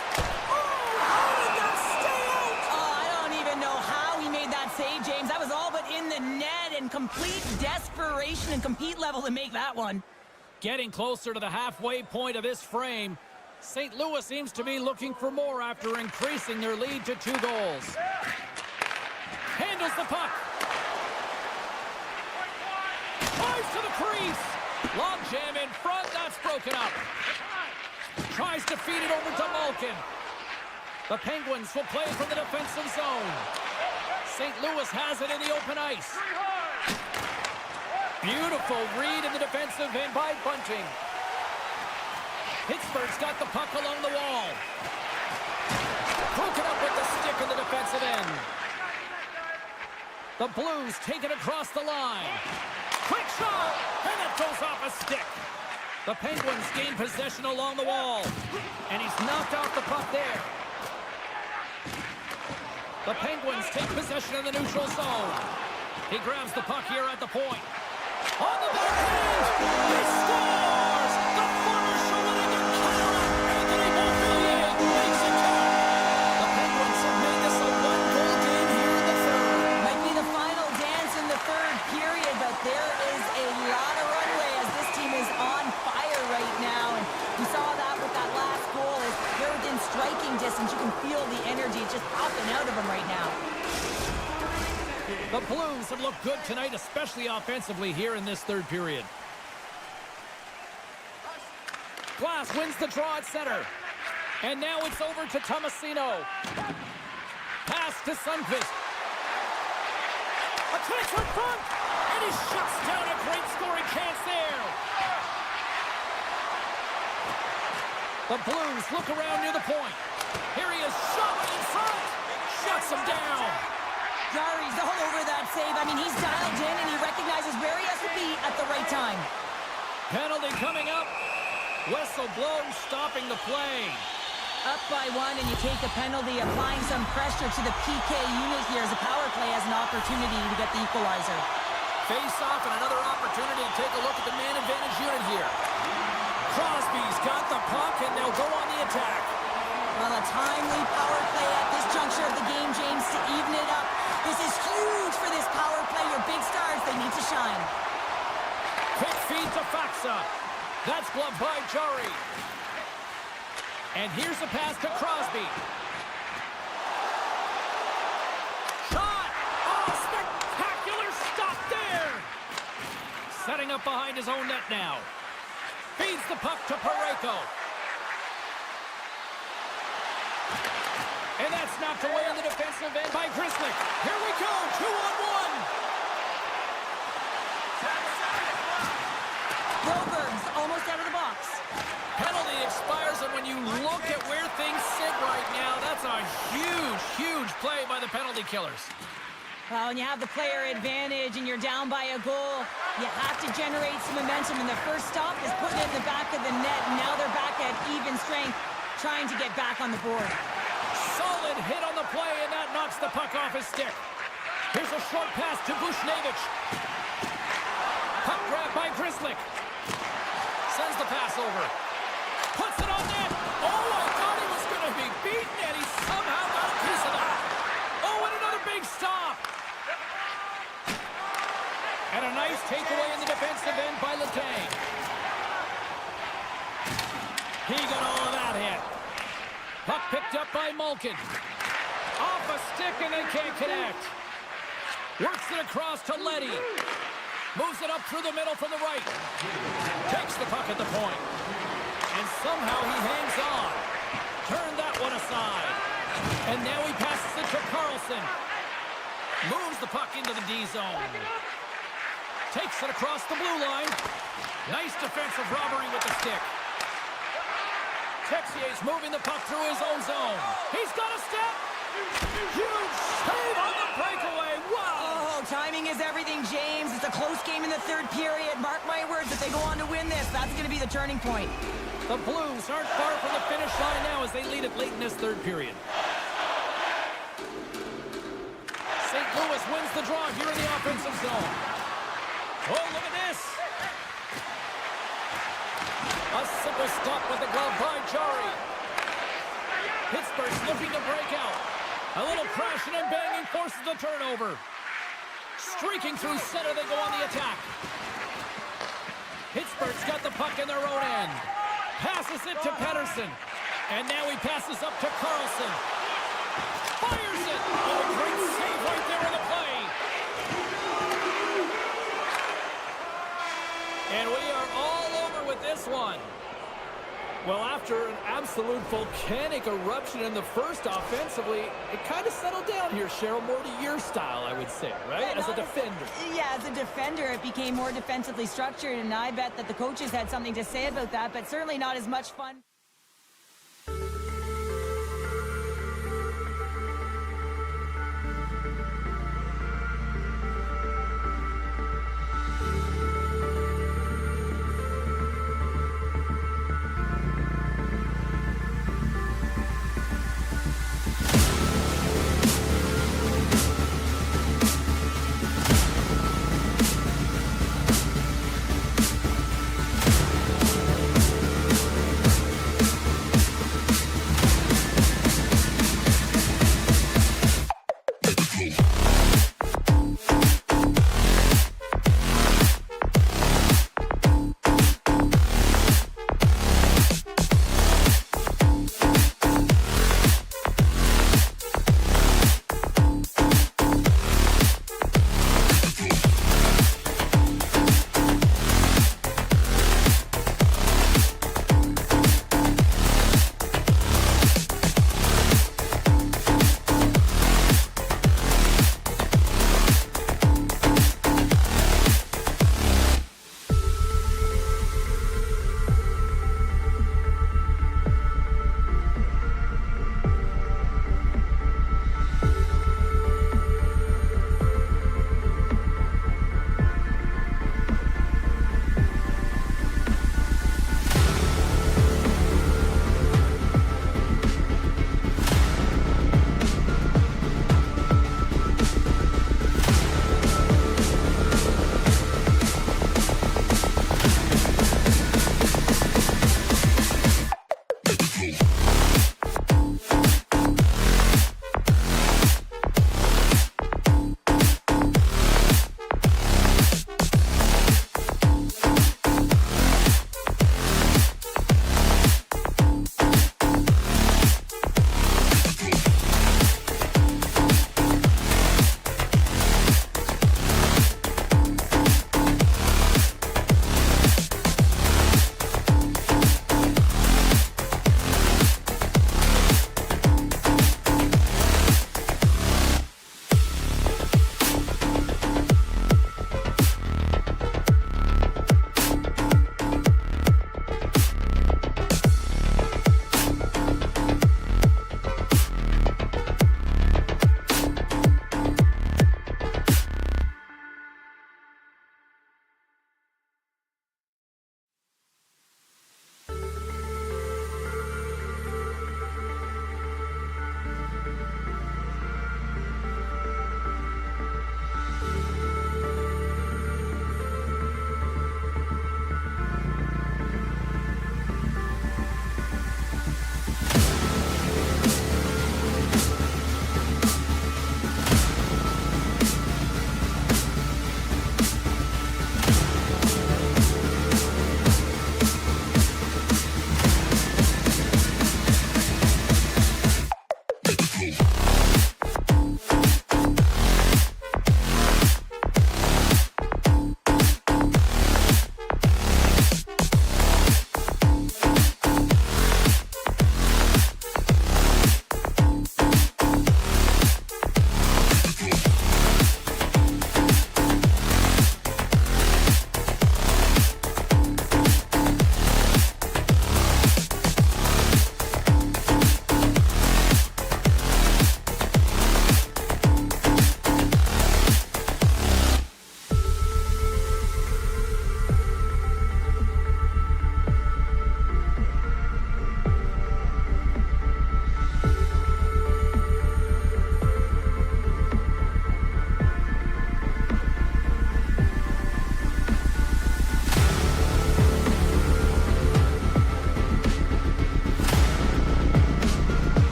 Oh, how did that stay out? Oh, I don't even know how he made that save, James. That was all but in the net, and complete desperation and compete level to make that one. Getting closer to the halfway point of this frame. St. Louis seems to be looking for more after increasing their lead to 2 goals. Handles the puck. Drives to the crease. Long jam in front. That's broken up. Tries to feed it over to Malkin. The Penguins will play from the defensive zone. St. Louis has it in the open ice. Beautiful read in the defensive end by Bunting. Pittsburgh's got the puck along the wall. Broken up with the stick in the defensive end. The Blues take it across the line. Quick shot, and it goes off a stick. The Penguins gain possession along the wall, and he's knocked off the puck there. The Penguins take possession of the neutral zone. He grabs the puck here at the point. On the backhand, he scores! The former Showman and you can feel the energy just popping out of him right now. The Blues have looked good tonight, especially offensively here in this third period. Glass wins the draw at center. And now it's over to Tomasino. Pass to Sundqvist. A transfer front! And he shuts down a great scoring chance there. The Blues look around near the point. Here he is, shot in front. Shuts him down. Jarry's all over that save. I mean, he's dialed in and he recognizes where he has to be at the right time. Penalty coming up. Whistle blows, stopping the play. Up by one and you take a penalty, applying some pressure to the PK unit here as the power play has an opportunity to get the equalizer. Face off and another opportunity to take a look at the man advantage unit here. Crosby's got the puck and they'll go on the attack. Well, a timely power play at this juncture of the game, James, to even it up. This is huge for this power play. Your big stars, they need to shine. Quick feed to Faksa. That's gloved by Jarry. And here's a pass to Crosby. Shot! Oh, spectacular stop there! Setting up behind his own net now. Feeds the puck to Parayko. And that's knocked away on the defensive end by Grzelcyk. Here we go, 2-on-1. Broberg's almost out of the box. Penalty expires, and when you look at where things sit right now, that's a huge, huge play by the penalty killers. Well, when you have the player advantage and you're down by a goal, you have to generate some momentum, and the first stop is putting it in the back of the net, and now they're back at even strength, trying to get back on the board. Solid hit on the play, and that knocks the puck off his stick. Here's a short pass to Buchnevich. Puck grab by Grzelcyk. Sends the pass over. Puts it on net. Oh, I thought he was going to be beaten, and he somehow got a piece of that. Oh, and another big stop. And a nice takeaway in the defensive end by Letang. He got all of that hit. Puck picked up by Malkin. Off a stick, and they can't connect. Works it across to Leddy. Moves it up through the middle from the right. Takes the puck at the point. And somehow he hangs on. Turn that one aside. And now he passes it to Carlson. Moves the puck into the D zone. Takes it across the blue line. Nice defensive robbery with the stick. Texier's moving the puck through his own zone. He's got a step. Huge save on the breakaway. Wow. Oh, timing is everything, James. It's a close game in the third period. Mark my words, if they go on to win this, that's going to be the turning point. The Blues aren't far from the finish line now as they lead it late in this third period. St. Louis wins the draw here in the offensive zone. Oh, look at this. A simple stop with the glove by Jarry. Pittsburgh's looking to break out. A little crashing and banging forces the turnover. Streaking through center, they go on the attack. Pittsburgh's got the puck in their own end. Passes it to Pettersson. And now he passes up to Carlson. Fires it! Oh, great save right there in the play. And we are all over with this one. Well, after an absolute volcanic eruption in the first offensively, it kind of settled down here, Cheryl, more to your style, I would say, right? As a defender. Yeah, as a defender, it became more defensively structured, and I bet that the coaches had something to say about that, but certainly not as much fun.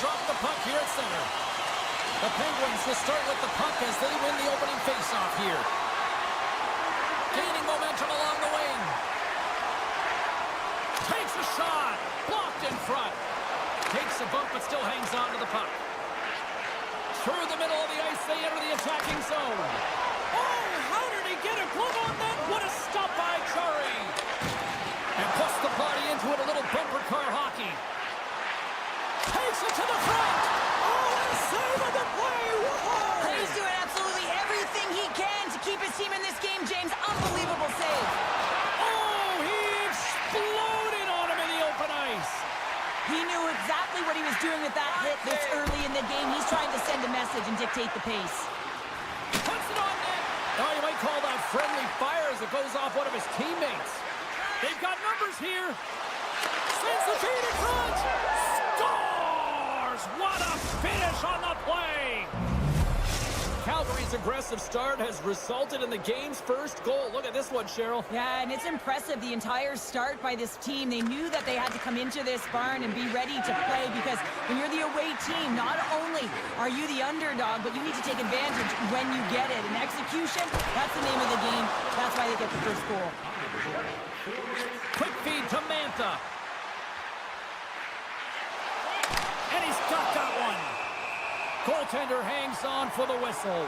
drop the puck here at center. The Penguins will start with the puck as they win the opening faceoff here. Gaining momentum along the wing. Takes a shot. Blocked in front. Takes a bump but still hangs on to the puck. Through the middle of the ice, they enter the attacking zone. Oh, how did he get a glove on that? What a stop by Curry. And puts the body into it, a little bumper car hockey. Takes it to the front. Oh, and a save on the play. Whoa. He's doing absolutely everything he can to keep his team in this game, James. Unbelievable save. Oh, he exploded on him in the open ice. He knew exactly what he was doing with that hit this early in the game. He's trying to send a message and dictate the pace. Puts it on net. Oh, you might call that friendly fire as it goes off one of his teammates. They've got numbers here. Sends the feed in front. Scores! What a finish on the play! Calgary's aggressive start has resulted in the game's first goal. Look at this one, Cheryl. Yeah, and it's impressive, the entire start by this team. They knew that they had to come into this barn and be ready to play because when you're the away team, not only are you the underdog, but you need to take advantage when you get it. And execution, that's the name of the game. That's why they get the first goal. Quick feed to Mantha. And he's got that one. Goaltender hangs on for the whistle.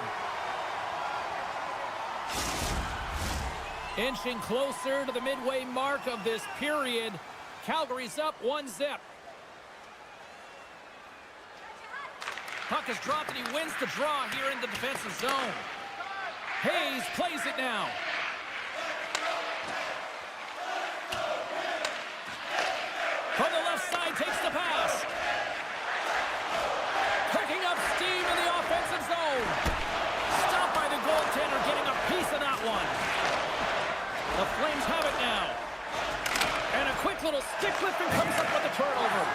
Inching closer to the midway mark of this period. Calgary's up 1-0. Puck is dropped and he wins the draw here in the defensive zone. Hayes plays it now. From the left side, takes the pass. Picking up steam in the offensive zone. Stopped by the goaltender, getting a piece of that one. The Flames have it now. And a quick little stick lifting comes up with the turnover.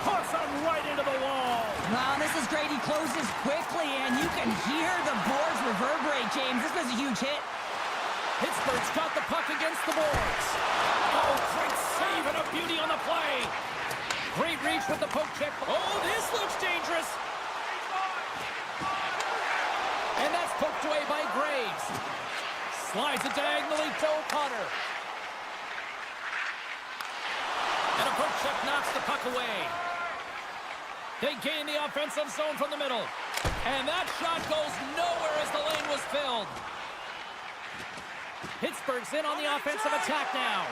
Puts him right into the wall. Wow, this is great. He closes quickly, and you can hear the boards reverberate, James. This was a huge hit. Pittsburgh's got the puck against the boards. Oh, great save and a beauty on the play. Great reach with the poke check. Oh, this looks dangerous. And that's poked away by Graves. Slides it diagonally to O'Connor. And a poke check knocks the puck away. They gain the offensive zone from the middle. And that shot goes nowhere as the lane was filled. Pittsburgh's in on the offensive attack now.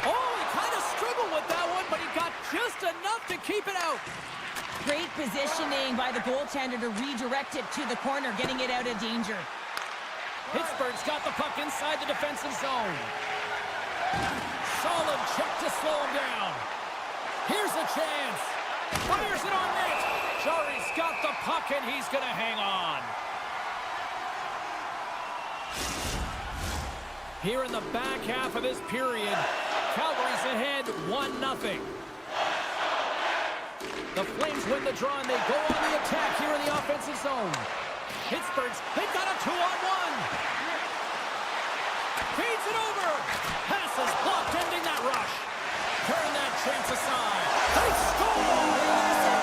Oh, he kind of struggled with that one, but he got just enough to keep it out. Great positioning by the goaltender to redirect it to the corner, getting it out of danger. Pittsburgh's got the puck inside the defensive zone. Solid check to slow him down. Here's a chance. Fires it on net. Jarry's got the puck, and he's going to hang on. Here in the back half of this period, Calgary's ahead 1-0. The Flames win the draw, and they go on the attack here in the offensive zone. They've got a 2-on-1. Feeds it over. Pass is blocked, ending that rush. Turn that chance aside. They score!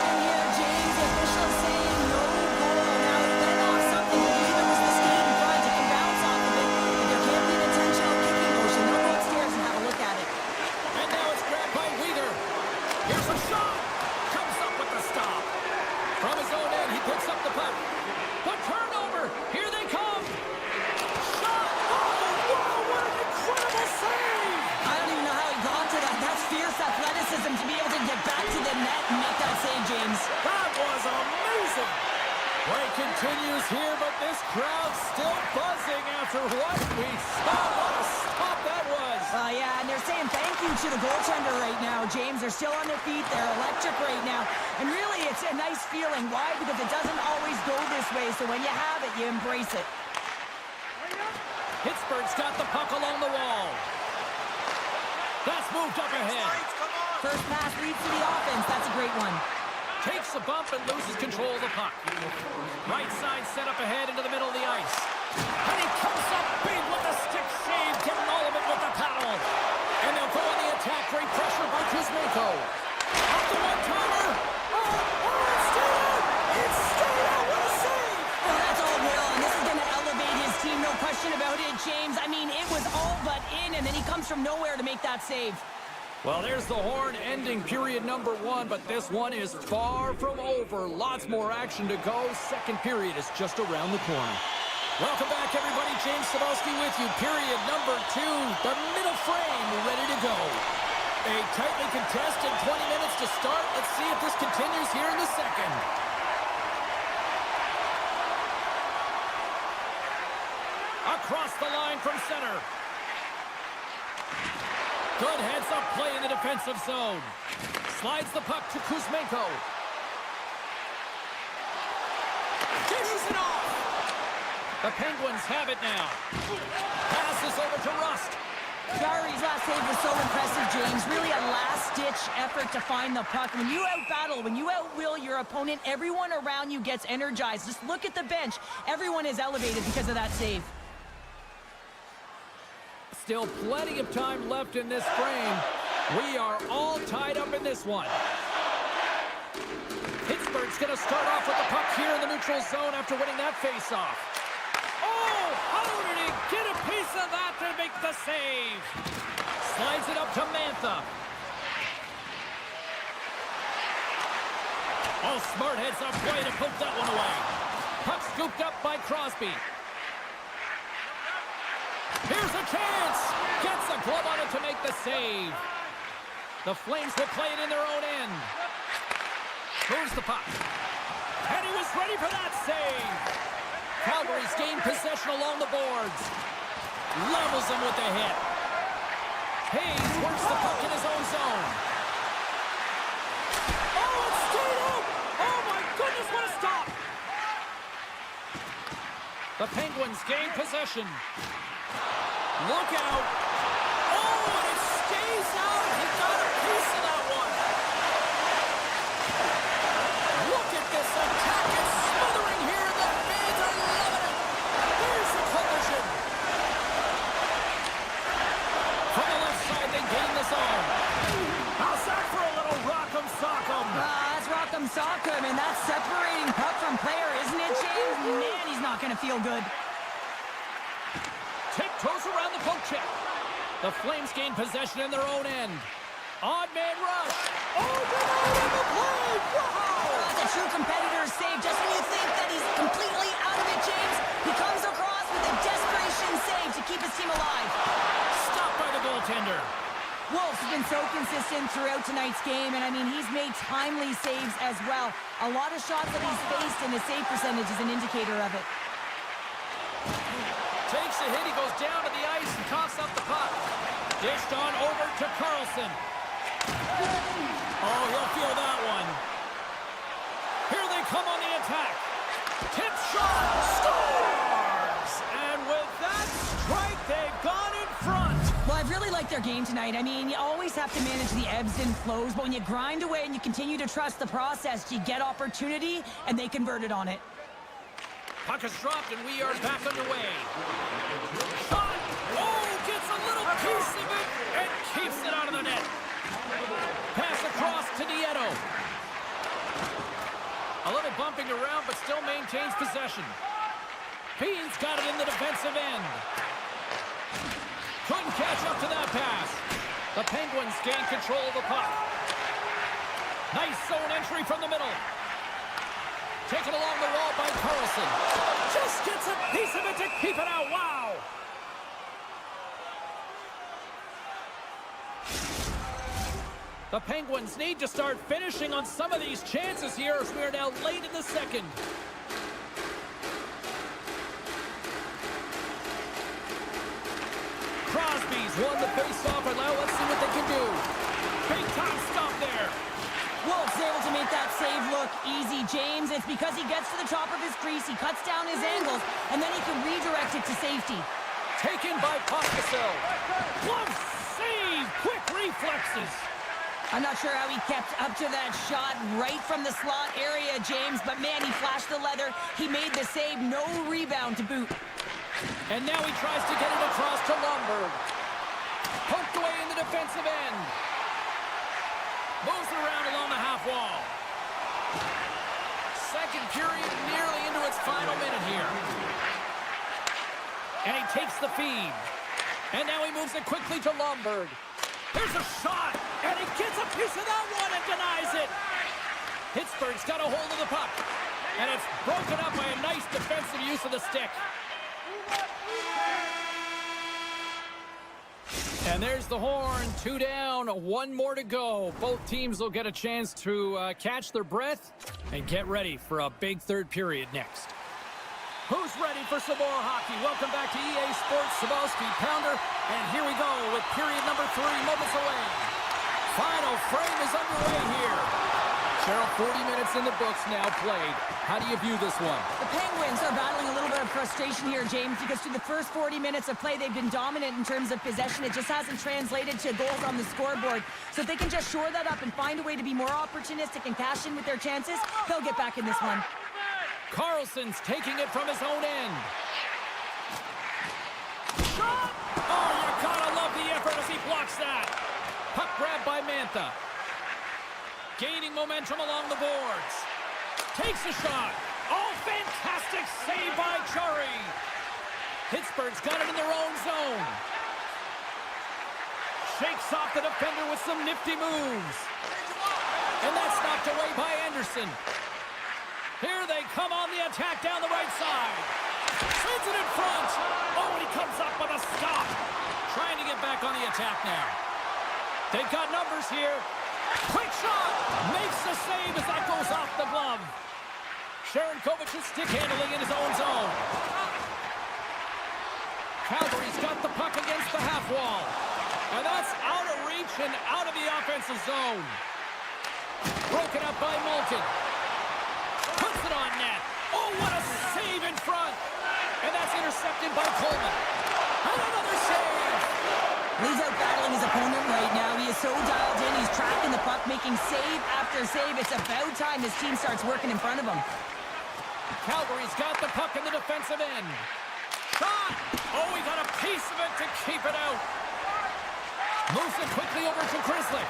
Here, James, officials saying no goal. Now he went off something. I believe it was the skate in front. It can bounce off of it, but there can't be an intentional kicking motion. They'll go upstairs and have a look at it. And now it's grabbed by Wheeler. Here's a shot. Comes up with the stop. From his own end, he picks up the puck. The turnover. Here they come. Shot. Oh, wow, what an incredible save. I don't even know how he got to that. That's fierce athleticism to be able to get back to the net and make that save, James. That was amazing. Play continues here, but this crowd's still buzzing after what we saw. What a stop that was. Yeah, and they're saying thank you to the goaltender right now, James. They're still on their feet. They're electric right now. And really, it's a nice feeling. Why? Because it doesn't always go this way, so when you have it, you embrace it. Pittsburgh's got the puck along the wall. That's moved up ahead. First pass leads to the offense. That's a great one. Takes a bump and loses control of the puck. Right side set up ahead into the middle of the ice. And he comes up big with the stick save, getting all of it with the paddle. And they'll go on the attack. Great pressure by Kuzmenko. Off the one-timer. Oh, comes from nowhere to make that save. Well, there's the horn ending period number 1, but this one is far from over. Lots more action to go. Second period is just around the corner. Welcome back, everybody. James Cebulski with you. Period number 2, the middle frame ready to go. A tightly contested 20 minutes to start. Let's see if this continues here in the second. Across the line from center. Good heads-up play in the defensive zone. Slides the puck to Kuzmenko. Dishes it off. The Penguins have it now. Passes over to Rust. Calgary's last save was so impressive, James. Really a last-ditch effort to find the puck. When you out-battle, when you out-will your opponent, everyone around you gets energized. Just look at the bench. Everyone is elevated because of that save. Still plenty of time left in this frame. We are all tied up in this one. Pittsburgh's going to start off with the puck here in the neutral zone after winning that face-off. Oh, how did he get a piece of that to make the save? Slides it up to Mantha. Oh, smart heads up play to poke that one away. Puck scooped up by Crosby. Here's a chance! Gets a glove on it to make the save. The Flames will play it in their own end. Moves the puck. And he was ready for that save. Calgary's gained possession along the boards. Levels him with the hit. Hayes works the puck in his own zone. Oh, it's straight up. Oh, my goodness, what a stop. The Penguins gain possession. Look out. Oh, and it stays out. He got a piece of that one. Look at this attack. It's smothering here. The fans are loving it. There's the collision. From the left side, they gain the zone. How's that for a little rock'em sock'em? That's rock'em sock'em, and that's separating puck from player, isn't it, James? Man, he's not going to feel good. Tiptoes around the poke check. The Flames gain possession in their own end. Odd man rush. Oh, denied on the play. Wow. That's a true competitor's save. Just when you think that he's completely out of it, James, he comes across with a desperation save to keep his team alive. Stopped by the goaltender. Wolf's been so consistent throughout tonight's game, and I mean, he's made timely saves as well. A lot of shots that he's faced, and his save percentage is an indicator of it. Takes a hit, he goes down to the ice and coughs up the puck. Dished on over to Carlson. Oh, he'll feel that one. Here they come on the attack. Tip shot, scores! And with that strike, they've gone in front. Well, I've really liked their game tonight. I mean, you always have to manage the ebbs and flows, but when you grind away and you continue to trust the process, you get opportunity, and they converted on it. Puck is dropped, and we are back underway. Shot! Oh, gets a little piece of it and keeps it out of the net. Pass across to Nieto. A little bumping around, but still maintains possession. Bean's got it in the defensive end. Couldn't catch up to that pass. The Penguins gain control of the puck. Nice zone entry from the middle. Taken along the wall by Carlson. Just gets a piece of it to keep it out. Wow! The Penguins need to start finishing on some of these chances here as we are now late in the second. Crosby's won the face-off, and now let's see what they can do. Big time stop there. Wolf's able to make that save look easy, James. It's because he gets to the top of his crease, he cuts down his angles, and then he can redirect it to safety. Taken by Pospisil. Glove save! Quick reflexes. I'm not sure how he kept up to that shot right from the slot area, James, but man, he flashed the leather. He made the save, no rebound to boot. And now he tries to get it across to Lundberg. Poked away in the defensive end. Moves it around along the half wall. Second period nearly into its final minute here. And he takes the feed. And now he moves it quickly to Lomberg. There's a shot, and he gets a piece of that one and denies it. Pittsburgh's got a hold of the puck, and it's broken up by a nice defensive use of the stick. And there's the horn. 2 down, 1 more to go. Both teams will get a chance to catch their breath and get ready for a big third period next. Who's ready for some more hockey? Welcome back to EA Sports Sabowski Pounder. And here we go with period number 3 moments away. Final frame is underway here. Cheryl, 40 minutes in the books now played. How do you view this one? The Penguins are battling a little bit of frustration here, James, because through the first 40 minutes of play, they've been dominant in terms of possession. It just hasn't translated to goals on the scoreboard. So if they can just shore that up and find a way to be more opportunistic and cash in with their chances, they'll get back in this one. Carlson's taking it from his own end. Shot! Oh, you gotta love the effort as he blocks that. Puck grab by Mantha. Gaining momentum along the boards. Takes a shot. Oh, fantastic save by Chari. Pittsburgh's got it in their own zone. Shakes off the defender with some nifty moves. And that's knocked away by Anderson. Here they come on the attack down the right side. Sends it in front. Oh, and he comes up with a stop. Trying to get back on the attack now. They've got numbers here. Quick shot. Makes the save as that goes off the glove. Sharankovic's stick handling in his own zone. Calgary's got the puck against the half wall. And that's out of reach and out of the offensive zone. Broken up by Malkin. Puts it on net. Oh, what a save in front. And that's intercepted by Coleman. And another save. He's out battling his opponent right now. He is so dialed in. He's tracking the puck, making save after save. It's about time his team starts working in front of him. Calgary's got the puck in the defensive end. Shot. Oh, he got a piece of it to keep it out. Moves it quickly over to Grizzly.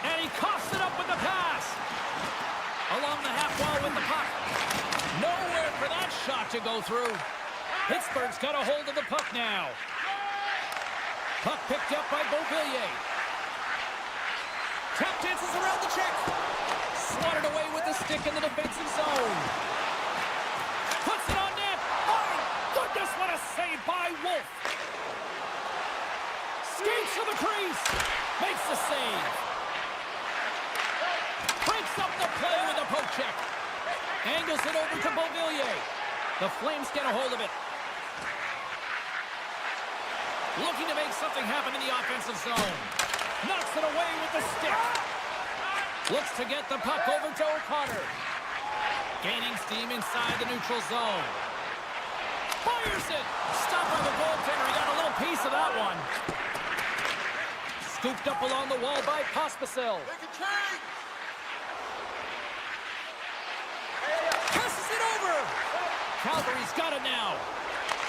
And he coughs it up with the pass. Along the half wall with the puck. Nowhere for that shot to go through. Pittsburgh's got a hold of the puck now. Puck picked up by Beauvillier. Tap dances around the check. Swatted away with the stick in the defensive zone. Puts it on net. Oh, my goodness, what a save by Wolf. Skates to the crease. Makes the save. Breaks up the play with a poke check. Angles it over to Beauvillier. The Flames get a hold of it. Looking to make something happen in the offensive zone. Knocks it away with the stick. Looks to get the puck over to O'Connor. Gaining steam inside the neutral zone. Fires it. Stopped by the goaltender. He got a little piece of that one. Scooped up along the wall by Pospisil. Passes it over. Calgary's got it now.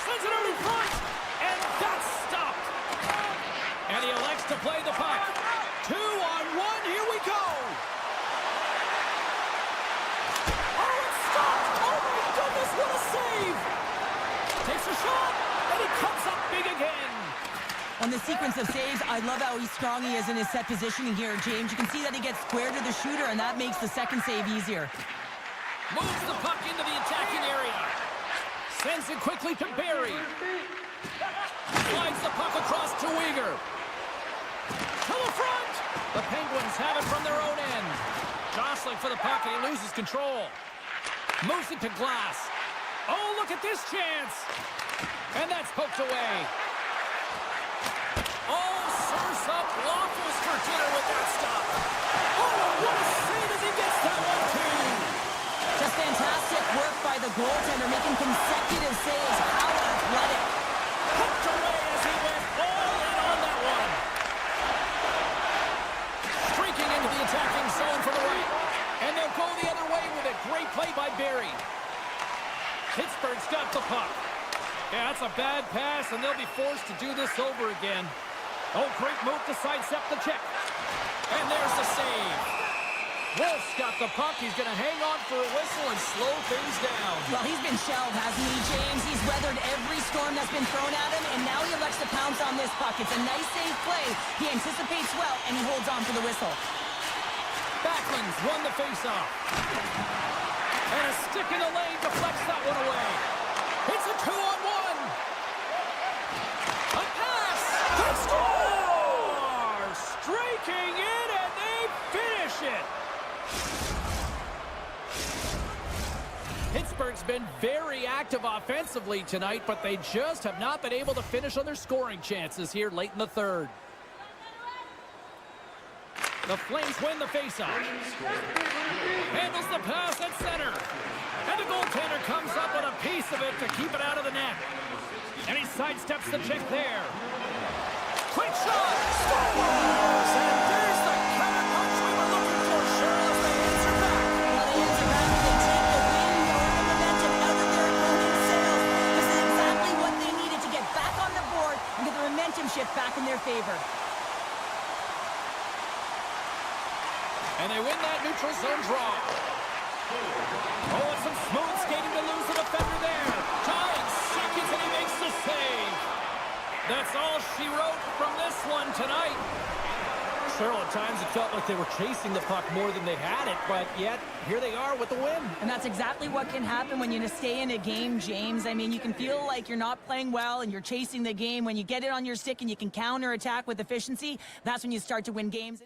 Sends it over in front. And that's stopped. And he elects to play the puck. 2-on-1. Here we go. Oh, it's stopped. Oh, my goodness. What a save. Takes a shot. And he comes up big again. On the sequence of saves, I love how strong he is in his set positioning here, James. You can see that he gets square to the shooter, and that makes the second save easier. Moves the puck into the attacking area. Sends it quickly to Barry. Slides the puck across to Uyghur. To the front. The Penguins have it from their own end. Jostling for the puck, and he loses control. Moves it to Glass. Oh, look at this chance. And that's poked away. Oh, serves up waffles for dinner with that stop. Oh, what a save as he gets that one, too. Just fantastic work by the goaltender, making consecutive saves. How athletic. Hooked away as he went all in on that one. Streaking into the attacking zone from the right. And they'll go the other way with it. Great play by Barry. Pittsburgh's got the puck. Yeah, that's a bad pass, and they'll be forced to do this over again. Oh, great move to sidestep the check. And there's the save. Wolf's got the puck. He's going to hang on for a whistle and and slow things down. Well, he's been shelled, hasn't he, James? He's weathered every storm that's been thrown at him, and now he elects to pounce on this puck. It's a nice, safe play. He anticipates well, and he holds on for the whistle. Backlund's won the faceoff. And a stick in the lane deflects that one away. It's a 2-on-1. A pass. They score! Streaking in, and they finish it. Pittsburgh's been very active offensively tonight, but they just have not been able to finish on their scoring chances here late in the third. The Flames win the faceoff. Handles the pass at center. And the goaltender comes up with a piece of it to keep it out of the net. And he sidesteps the check there. Quick shot! Scores! And there's the counter punch we were looking for, Cheryl, as they answer back. Well, they answer back and they take the win or the momentum out of their opponent's sails. This is exactly what they needed to get back on the board and get the momentum shift back in their favor. And they win that neutral zone draw. Oh, and some smooth skating to lose the defender there. Giant seconds, and he makes the save. That's all she wrote from this one tonight. Cheryl, at times it felt like they were chasing the puck more than they had it, but yet here they are with the win. And that's exactly what can happen when you stay in a game, James. I mean, you can feel like you're not playing well and you're chasing the game. When you get it on your stick and you can counter-attack with efficiency, that's when you start to win games.